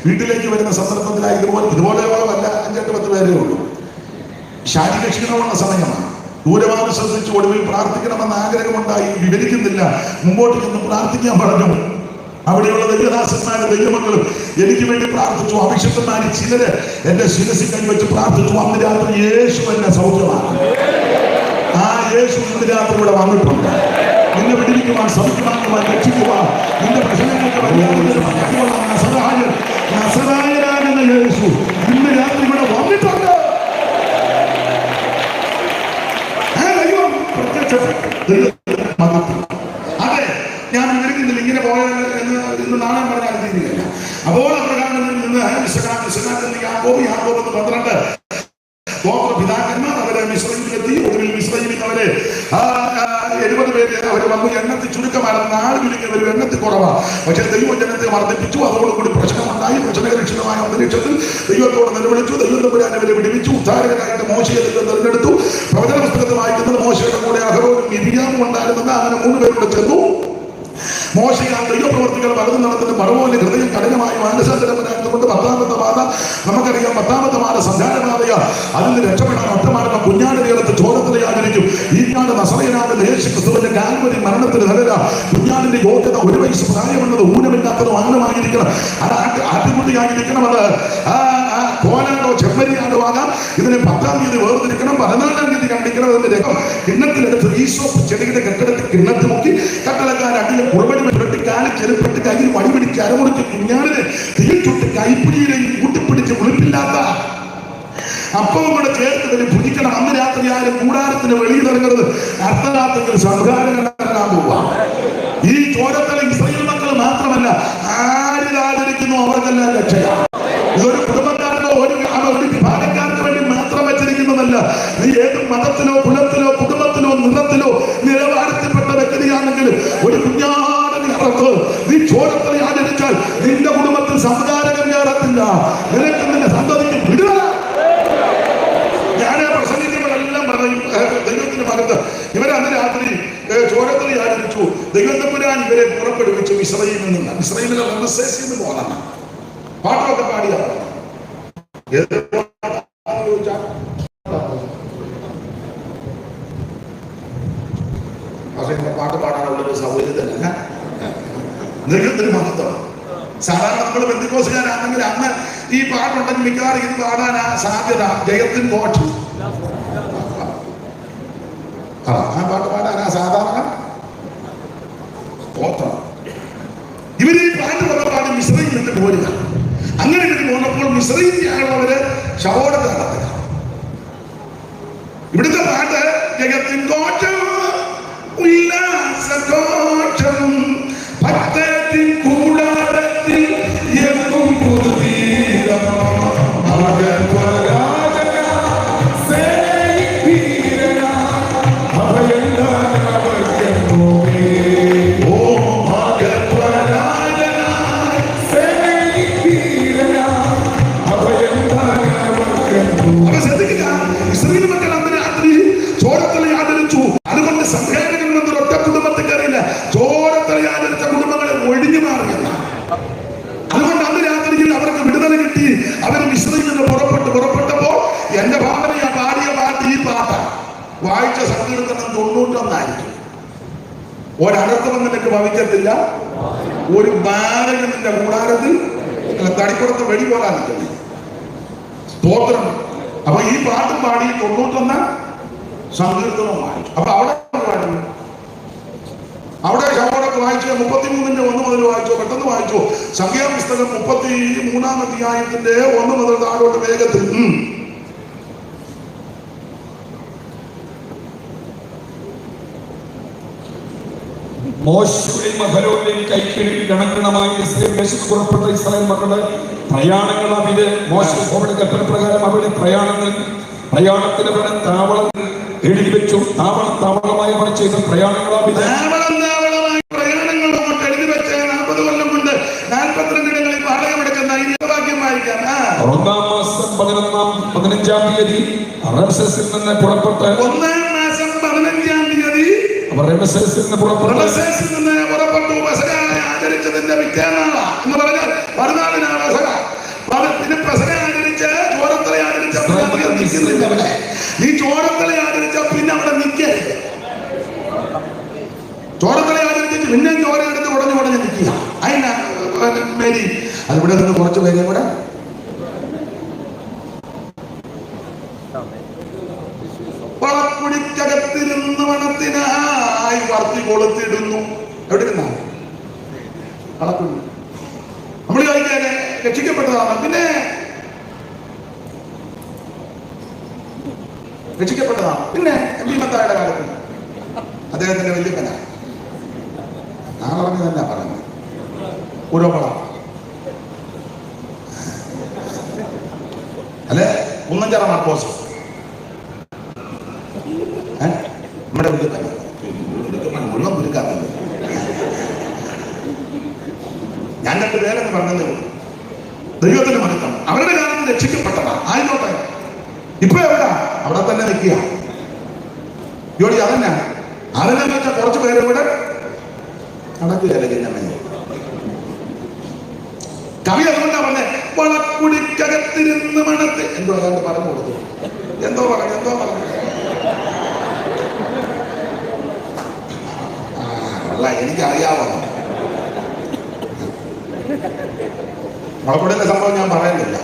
വീട്ടിലേക്ക് വരുന്ന സന്ദർഭത്തിലായി ഇതുപോലെയോളമല്ല 5-10 പേരേ ഉള്ളൂ. ശാരീരിക ക്ഷീണമുള്ള സമയമാണ്. ദൂരമാനം ശ്രദ്ധിച്ച് ഒടുവിൽ പ്രാർത്ഥിക്കണമെന്ന് ആഗ്രഹമുണ്ടായി. വിവരിക്കുന്നില്ല, മുമ്പോട്ട് ചെന്ന് പ്രാർത്ഥിക്കാൻ പറഞ്ഞു. അവിടെയുള്ള ദൈവദാസന്മാരും ദൈവമക്കളും എനിക്ക് വേണ്ടി പ്രാർത്ഥിച്ചു. അഭിഷിക്തന്മാരിൽ ചിലര് എന്റെ ശിരസിൽ കൈവച്ച് പ്രാർത്ഥിച്ചു. അന്ന് രാത്രി യേശു എന്നെ സൗഖ്യമാണ്. ആ യേശു ഇന്ന് രാത്രി ഇവിടെ വന്നിട്ടുണ്ട്. നിന്നെ വിടിവിക്കുവാൻ, സൗഖ്യമാക്കുവാൻ, രക്ഷിക്കുവാൻ, നിന്റെ പ്രശ്നങ്ങൾക്ക് നസറായനാകുന്ന യേശു ഇന്ന് രാത്രി ഇവിടെ വന്നിട്ടുണ്ട്. അതെ, ഞാൻ വിവരിക്കുന്നില്ല. ഇങ്ങനെ പോയാൽ ഇന്ന് നാളെ പറഞ്ഞാൽ തീരുകയില്ല. അപ്പോൾ അബ്രഹാമിൽ നിന്ന് യാക്കോബ് എന്ന് 12 പിതാക്കന്മാർ അവരെ മിസ്രൈമിലെത്തി. ഒടുവിൽ മിസ്രൈമിൽ അവരെ 70 പേര് അവർ വന്നു. എണ്ണത്തിൽ ചുരുക്കമാണ്, 4 ചുരുങ്ങിയവരും എണ്ണത്തിൽ കുറവാണ്. പക്ഷെ ദൈവം ജനത്തെ വർദ്ധിപ്പിച്ചു. അതോടുകൂടി പ്രശ്നമുണ്ടായി. പ്രശ്നകരക്ഷിതമായ അന്തരീക്ഷത്തിൽ ദൈവത്തോട് നിലവിളിച്ചു. ദൈവം തമ്പുരാൻ അവരെ വിടുവിച്ചു. ഉദ്ധാരകനായിട്ട് മോശയെ ദൈവം തിരഞ്ഞെടുത്തു. പ്രവചന പുസ്തകത്തിൽ വായിക്കുന്നത് മോശയുടെ കൂടെ അഹരോനും മിരിയാമും ഉണ്ടായിരുന്നത്. അങ്ങനെ 3 പേരോട് ചെന്നു. മോശയാൽ ദൈവപ്രവർത്തികൾ പലതും നടത്തുന്ന മറവോന്റെ ഹൃദയം കഠിനമായി മാനസാന്തരപ്പെടാത്തതുകൊണ്ട് 10ാമത്തെ പാത നമുക്കറിയാം. 10ാമത്തെ പാത സംഘാരപാതയാ. അതിന് രക്ഷപ്പെടാൻ ഒറ്റമാർഗം കുഞ്ഞാടിനെ എടുത്ത് ചോരത്തിലെ ആചരിക്കും. ഈ ഞാട് നസറയനാകുന്ന യേശുക്രിസ്തുവിന്റെ കാൽവരി മരണത്തിന് നല്ലത. കുഞ്ഞാടിന്റെ യോഗ്യത 1 വയസ്സ് പ്രായമുള്ളത്, ഊനമില്ലാത്തതും ആനമായിരിക്കണം. അത് ആട്ടുകുട്ടിയായിരിക്കണം. അത് കോലാടോ ചെമ്മരിയാടോ ആകാം. ഇതിന് 10ാം തീയതി വേർതിരിക്കണം. 14ാം തീയതി കണ്ടിക്കണം. അതിന്റെ രക്തം കിണ്ണത്തിലെടുത്ത് ഈസോപ്പ് ചെടിയുടെ കെട്ടിടത്തിൽ കിണ്ണത്ത് മുക്കി കട്ടളക്കാർ അടിയിൽ കുറുപടി വെട്ടി കാലിൽ ചെരുപ്പെട്ട് കയ്യിൽ വടിപിടിച്ച് അരമുറിച്ച് കുഞ്ഞാടിനെ തീയിൽ ചുട്ട് കൈപ്പിടിയിലേക്ക് കൂട്ടിപ്പിടിച്ച് ഉളുപ്പില്ലാത്ത അപ്പവും കൂടെ ചേർത്ത് തന്നെ ഭുജിക്കണം. അന്ന് രാത്രി ആരും കൂടാരത്തിന് വെളിയിൽ ഇറങ്ങരുത്. അർദ്ധരാത്രിയിൽ സംഹാരം കണ്ടാൻ പോവുക. ഈ ചോരത്തല ഇസ്രായേൽ മക്കൾ മാത്രമല്ല, ആരിലാചരിക്കുന്നു അവർക്കെല്ലാം രക്ഷയാണ്. ഇതൊരു കുടുംബക്കാർക്കോ ഒരു വിഭാഗക്കാർക്ക് വേണ്ടി മാത്രം വെച്ചിരിക്കുന്നതല്ല. നീ ഏത് മതത്തിലോ കുലത്തിലോ കുടുംബത്തിലോ നിറത്തിലോ നിലവാരത്തിൽപ്പെട്ട വ്യക്തിയാണെങ്കിലും ഒരു കുഞ്ഞാടിനെ അറുത്ത് നീ ചോരത്തല ആചരിച്ചാൽ നിന്റെ കുടുംബത്തിൽ സംസ്കാരകം കയറത്തില്ല. നിനക്ക് നിന്റെ സന്തതിക്ക് വിടുക. ഞാൻ പ്രസംഗിക്കുമ്പോഴെല്ലാം പറയും, ദൈവത്തിന്റെ ഭാഗത്ത് ഇവരെ അന്ന് രാത്രി ചോരത്തല ആചരിച്ചു. ദൈവം തമ്പുരാൻ ഇവരെ പുറപ്പെടുവിച്ചു ഇസ്രായേലിൽ നിന്ന്. ഇസ്രായേലിലെ റമസേസിൽ പോകാനാണ് പാട്ടൊക്കെ പാടിയാണ്. പാട്ട് പാടാനുള്ളൊരു സൗകര്യം തന്നെ ദൈവത്തിന് മഹത്വം. സാധാരണ നമ്മൾ ബന്ധുക്കോസുകാരാണെങ്കിൽ അന്ന് ഈ പാട്ടുണ്ടെങ്കിൽ മിക്കവാറും ഇത് പാടാനാ സാധ്യത. ജയത്തിൻ കോട്ട് ആ പാട്ട് പാടാനാ സാധാരണ തോത്രം. ഇവര് ഈ പാട്ട് പാടി മിശ്രയിൽ നിന്ന് പോരുക. അങ്ങനെ ഇവര് പോന്നപ്പോൾ മിശ്രയിലുള്ളവര് ശവോടത്ത് നടത്തുക. ഇവിടുത്തെ പാട്ട് ജഗത്തിൻ കോട്ടം ഉല്ലാസകോട്ടം ഭക്തത്തിൻ കൂടാരത്തിൽ എന്നും പുതുതീരം പാടിയ പാട്ട് ഈ പാട്ടാണ്. വായിച്ച സങ്കീർത്തനം 91 ഒരനർത്ഥം നിനക്ക് ഭവിക്കത്തില്ല, ഒരു ബാലനും നിന്റെ കൂടാരത്തിൽ തടിപ്പുറത്ത് വെടി പോകാൻ നിൽക്കുന്നു. സ്തോത്രം. അപ്പൊ ഈ പാട്ടും പാടി 91 സങ്കീർത്തനം വായിച്ചു. അപ്പൊ അവിടെ ശവോടൊക്കെ വായിച്ചു. 33-ന്റെ 1 മുതൽ വായിച്ചോ, പെട്ടെന്ന് വായിച്ചോ. സംഖ്യാപുസ്തകം 33-ാം അധ്യായത്തിന്റെ 1 മുതൽ താഴോട്ട് വേഗത്തിൽ. മോശയുടെയും അഹരോന്റെയും കൈക്കീഴിൽ ഗണഗണമായി ദേശത്ത് പുറപ്പെട്ട ഇസ്രായേൽ മക്കളുടെ പ്രയാണങ്ങൾ അവര് മോശ യഹോവയുടെ കൽപ്പന പ്രകാരം അവരുടെ പ്രയാണത്തിന് അവരുടെ താവളങ്ങൾ എഴുതി വെച്ചു. താവളമായി അവർ ചെയ്ത പ്രയാണങ്ങൾ എഴുതി വെച്ച് 40 കൊല്ലം കൊണ്ട് 42 ഇടങ്ങളിൽ പാളയമെടുക്കുന്ന വാക്യം വായിക്കാം. 1-ാം മാസം 15-ാം തീയതി റംസേസിൽ നിന്ന് പുറപ്പെട്ട് 1-ാം മാസം 15-ാം തീയതി റംസേസിൽ നിന്ന് പുറപ്പെട്ടു. പെസഹ ആചരിച്ചതിന്റെ പിറ്റേന്നാള എന്ന് പറഞ്ഞാൽ 14-നാണ് പെസഹ. പിന്നെ പെസഹ ആചരിച്ച് ചോരത്തല ആചരിച്ച നീ ചോരത്തല ആചരിച്ച പിന്നെ അവിടെ നിൽക്കരുത്. ചോരത്തല ആചരിച്ചിട്ട് പിന്നെ ചോര എടുത്ത് ഉടഞ്ഞ് നിൽക്കുക. അതിനാ മേരി അതിവിടെ നിന്ന് കുറച്ച് പേരെ കൂടെ വളക്കുടിക്കകത്തിരുന്ന് മണത്തിനായി വർത്തി കൊളുത്തിടുന്നു. എവിടെ നിന്നാണ് വളക്കുടി? നമ്മൾ ചോദിക്കാതെ രക്ഷിക്കപ്പെട്ടതാണ്. പിന്നെ രക്ഷിക്കപ്പെട്ടതാണ്. പിന്നെ ഭീമത്തായുടെ കാലത്ത് അദ്ദേഹത്തിന്റെ വല്യപ്പന ഞാൻ പറഞ്ഞു തന്നെ പറഞ്ഞു ഉരവള അല്ലെ കുന്നഞ്ചറ മാർക്കോസ് നമ്മുടെ വല്യപ്പന മുഴുവൻ പുരുക്കാത്തില്ല. ഞാൻ 2 പേരെന്ന് പറഞ്ഞതേ ഉള്ളൂ. ദൈവത്തിന് മഹത്വം. അവരുടെ കാലത്ത് രക്ഷിക്കപ്പെട്ടതാ. ആയിക്കോട്ടെ. ഇപ്പൊ എവിടാ? അവിടെ തന്നെ നിൽക്കുക. ജോലി അതന്നെ. അതിനെ വെച്ച കുറച്ച് പേരും കൂടെ നടക്കുകയല്ലേ. കവി അതുകൊണ്ടാ പറഞ്ഞേ വളക്കുടിക്കകത്തിരുന്ന് മണത്ത് എന്തോ അതാണ്ട് പറഞ്ഞു കൊടുത്തു. എന്തോ പറഞ്ഞു അല്ല എനിക്കറിയാവോ. വളക്കുടിന്റെ സംഭവം ഞാൻ പറയുന്നില്ല.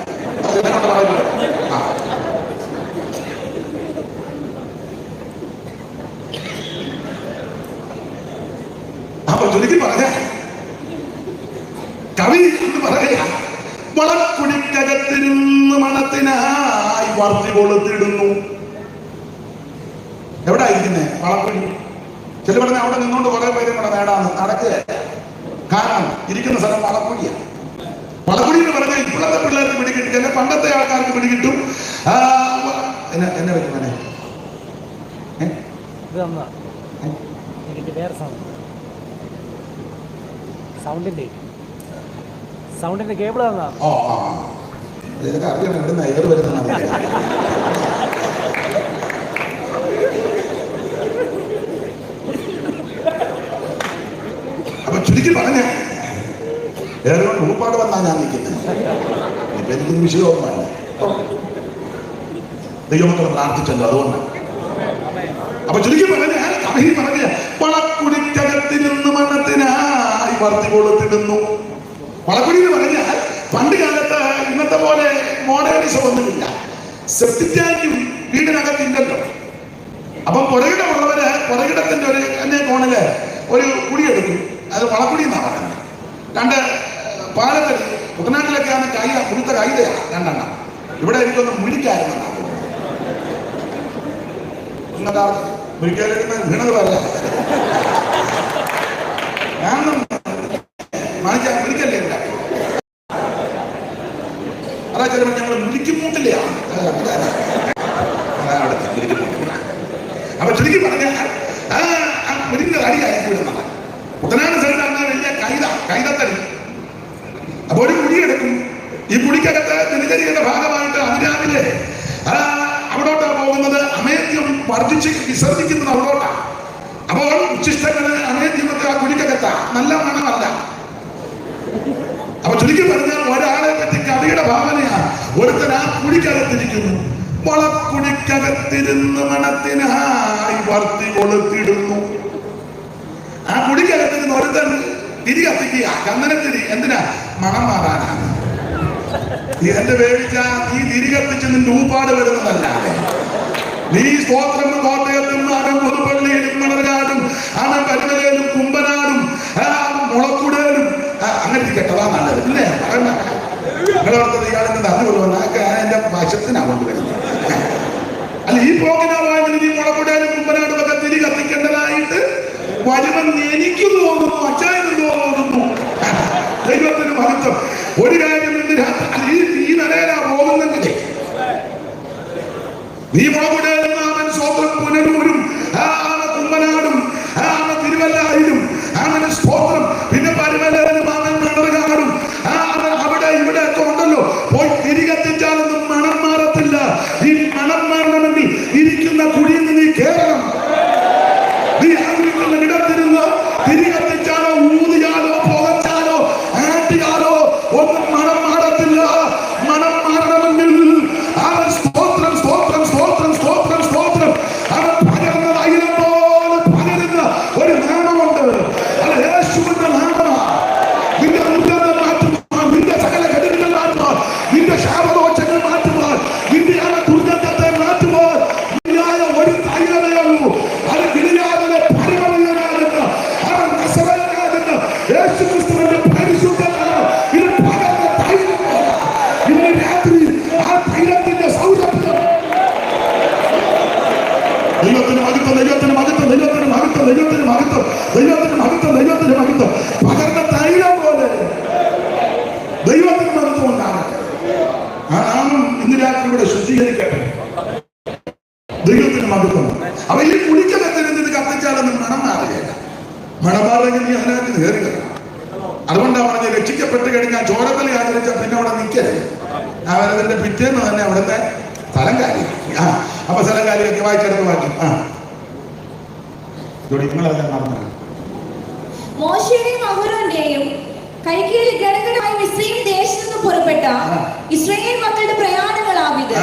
അപ്പൊ ചുരുക്കി പറഞ്ഞ കവി എന്ന് പറയാ വളക്കുടിക്കകത്തിരുന്ന് മണത്തിനായി വർത്തി കൊളുത്തിടുന്നു. എവിടെ ഇരിക്കുന്നേ വളക്കുടി? ചില പറഞ്ഞ അവിടെ നിന്നോണ്ട് കുറെ പേരും കൂടെ നേടാന്ന് നടക്കുക. കാരണം ഇരിക്കുന്ന സ്ഥലം വളക്കുടിയാണ്. വളക്കുടി എന്ന് പറഞ്ഞാൽ ഇപ്പോഴത്തെ പിള്ളേർക്ക് പിടികിട്ടും, ചില പണ്ടത്തെ ആൾക്കാർക്ക് പിടികിട്ടും. എന്നെ പറ്റുമനെ സൗണ്ടിന്റെ കേബിൾ തന്നാ. ഇതൊക്കെ അറിയണം ഇവിടുന്ന് ഏത് വരുന്ന. അപ്പൊ ചുരുക്കി പറഞ്ഞ ഏതുകൊണ്ട് ഊപ്പാട് വന്നാ ഞാൻ നിൽക്കുന്നത്. ഇപ്പൊ എനിക്ക് വിഷയമൊന്നുമല്ല. ദൈവമക്കൾ പ്രാർത്ഥിച്ചല്ലോ, അതുകൊണ്ടാണ്. അപ്പൊ ചുരുക്കി പറഞ്ഞ വളക്കുടിക്കകത്തിരുന്ന് മണത്തിനായി വർത്തി കൊളുത്തിടുന്നു. വളക്കുടി എന്ന് പറഞ്ഞാൽ പണ്ട് കാലത്ത് ഇന്നത്തെ പോലെ മോഡേണിസം ഒന്നുമില്ല. സെപ്റ്റിക് ടാങ്കും വീടിനകത്തില്ലല്ലോ. അപ്പം പുറകിടമുള്ളവര് പുറകിടത്തിന്റെ ഒരു കോണില് ഒരു കുടിയെടുക്കും. അത് വളക്കുടി എന്നാണ് പറയുന്നത്. 2 പാലത്തടി കുട്ടനാട്ടിലൊക്കെയാണ് കൈത, കുടുത്ത കൈതയാണ് 2 എണ്ണം. ഇവിടെ എനിക്കൊന്ന് മുഴിക്കായിരുന്നു. മുഴിക്കാതിരുന്ന വീണത് വല്ല ഞാനൊന്നും മാനിക്കാൻ മുഴിക്കല്ലേ ഇല്ല. അതാ ചിലപ്പോൾ ഞങ്ങൾ മുഴിക്കുമൂട്ടില്ലേ. അപ്പൊ ചുരുക്കി പറഞ്ഞാൽ മുരിന്റെ അടിയായിരിക്കും ഇടുന്നത്. കുട്ടനാട് സ്ഥലത്താണ് വലിയ കൈതത്തടി. അപ്പൊ ഒരു കുടിയെടുക്കും. ഈ കുടിക്കകത്ത് ദിനചര്യയുടെ ഭാഗമായിട്ട് അതിരാവിലെ അവിടോട്ടാണ് പോകുന്നത്. അമേദ്യം വർദ്ധിച്ച് വിസർജിക്കുന്നത് അവിടോട്ടാണ്. അപ്പോൾ ഉച്ചിഷ്ടങ്ങള് അമേദ്യമൊക്കെ ആ കുടിക്കകത്താ. നല്ല മണമല്ല. അപ്പൊ ചുരുക്കി പറഞ്ഞാൽ ഒരാളെ പറ്റി കവിയുടെ ഭാവനയാ. ഒരുത്തൻ ആ കുടിക്കകത്തിരിക്കുന്നു. മുളക്കുടിക്കകത്തിരുന്ന് മണത്തിനായി വർത്തി കൊളുത്തിടുന്നു. ആ കുടിക്കകത്തിരുന്ന് ഒരുത്തൻ തിരി കത്തിക്കുക, ചന്ദനത്തിരി. എന്തിനാ? മണം മാറാനാണ്. എന്റെ വേവിച്ച നീ തിരി കത്തിച്ച് നിന്റെ ഊപ്പാട് വരുന്നതല്ലാതെ നീ സ്തോത്രം കോട്ടയത്തും അവൻ പുതുപ്പള്ളിയിലും മണർകാടും അവൻ പരുമലയിലും കുമ്പനാടും മുളക്കുടയിലും അങ്ങനെ കേട്ടതാ നല്ലത്. ഇല്ലേ? നിങ്ങളോർത്തത് ഇയാളെന്ന് തന്നു കൊള്ളുവന്നൊക്കെ എന്റെ വശത്തിനാ കൊണ്ടുവരുന്നത്. അല്ല, ഈ പ്രോഗ്രാമായിട്ട് നീ മുളക്കുടയിലും കുമ്പനാടും ഒക്കെ തിരി കത്തിക്കേണ്ടതായിട്ട് വരുമെന്ന് എനിക്ക് തോന്നുന്നു, അച്ചായന് തോന്നുന്നു. ദൈവത്തിന് മഹത്വം. ഒരു കാര്യം ഈ നിലയിലാ പോകുന്നെങ്കിലേ നീ മുളകുടേലും അവൻ സ്തോത്രം പുനരൂരും കുമ്പനാടും തിരുവല്ലായിലും അവന് സ്തോത്രം, പിന്നെ പരുമലയിലും അവൻ മണർകാടും അവിടെ ഇവിടെ ഒക്കെ ഉണ്ടല്ലോ. പോയി തിരികെത്തിച്ചാലൊന്നും മണം മാറത്തില്ല. ഈ മണം മാറണമെങ്കിൽ ഇരിക്കുന്ന കുഴിയിൽ നിന്ന് നീ കേറണം. നീ ആഗ്രഹിക്കുന്ന ഇടത്തിരുന്ന് തിരികെത്തിച്ചാലോ ഊതിയാലോ പുകച്ചാലോ ആട്ടിയാലോ ഒന്നും മണം മാറത്തില്ല. മണം മാറണമെങ്കിൽ അവൻ സ്തോത്രം സ്തോത്രം സ്തോത്രം സ്തോത്രം സ്തോത്രം അവൻ പകർന്ന തൈലം പോലെ പകരുന്ന ഒരു നാമമുണ്ട്. അത് യേശുവിന്റെ നാമമാണ്. നിന്റെ ദുരിതങ്ങൾ മാറ്റുവാൻ, നിന്റെ സകല കെടുതികൾ മാറ്റുവാൻ, നിന്റെ ശാപദോഷങ്ങൾ മാറ്റുവാൻ, നിന്റെ ദുർഗന്ധത്തെ മാറ്റുവാൻ ഒരു തൈലമേ ഉള്ളൂ. അത് ഗിരിയാതെ പരമവീരനാകുന്ന അവൻ നസറേയനാകുന്ന യേശുക്രിസ്തുവിന്റെ പരിശുദ്ധ നാമം ഇത് പകർന്ന തൈലമാണ്. ഇന്ന് രാത്രി ആ തൈലത്തിന്റെ സൗരഭ്യം ദൈവത്തിന് മഹത്വം, ദൈവത്തിന് മഹത്വം, ദൈവത്തിന് മഹത്വം, ദൈവത്തിന് മഹത്വം, ദൈവത്തിന് മഹത്വം, ദൈവത്തിന് മഹത്വം. പകർന്ന തൈലം പോലെ ദൈവത്തിന് മഹത്വം ഉണ്ടാകട്ടെ. ആ നാമം ഇന്ന് രാത്രി ഇവിടെ ശുദ്ധീകരിക്കട്ടെ. ദൈവത്തിന് മഹത്വം. അവ ഈ കുടിക്കകത്തിരുന്ന് കത്തിച്ചാലൊന്നും മണം മാറുകയില്ല. മണം മാറുമെങ്കിൽ നീ അതിനകത്ത് കയറുക. അതുകൊണ്ടാണ് പറഞ്ഞ് രക്ഷിക്കപ്പെട്ട് കഴിഞ്ഞാൽ ചോരത്തലി ആചരിച്ചാൽ പിന്നെ അവിടെ നിൽക്കരുത്. അവരതിന്റെ പിറ്റേന്ന് തന്നെ അവിടുത്തെ സ്ഥലം കാര്യമാക്കി. അപ്പൊ സ്ഥലം കാര്യമൊക്കെ വായിച്ചെടുത്ത് മാറ്റി. നിങ്ങളെല്ലാം മറന്നു. മോശയുടെയും അഹരോന്റെയും കൈക്കീഴിൽ ഗണഗണമായി മിസ്രയീം ദേശത്ത് നിന്ന് പുറപ്പെട്ട ഇസ്രായേൽ മക്കളുടെ പ്രയാണങ്ങളാവിത്.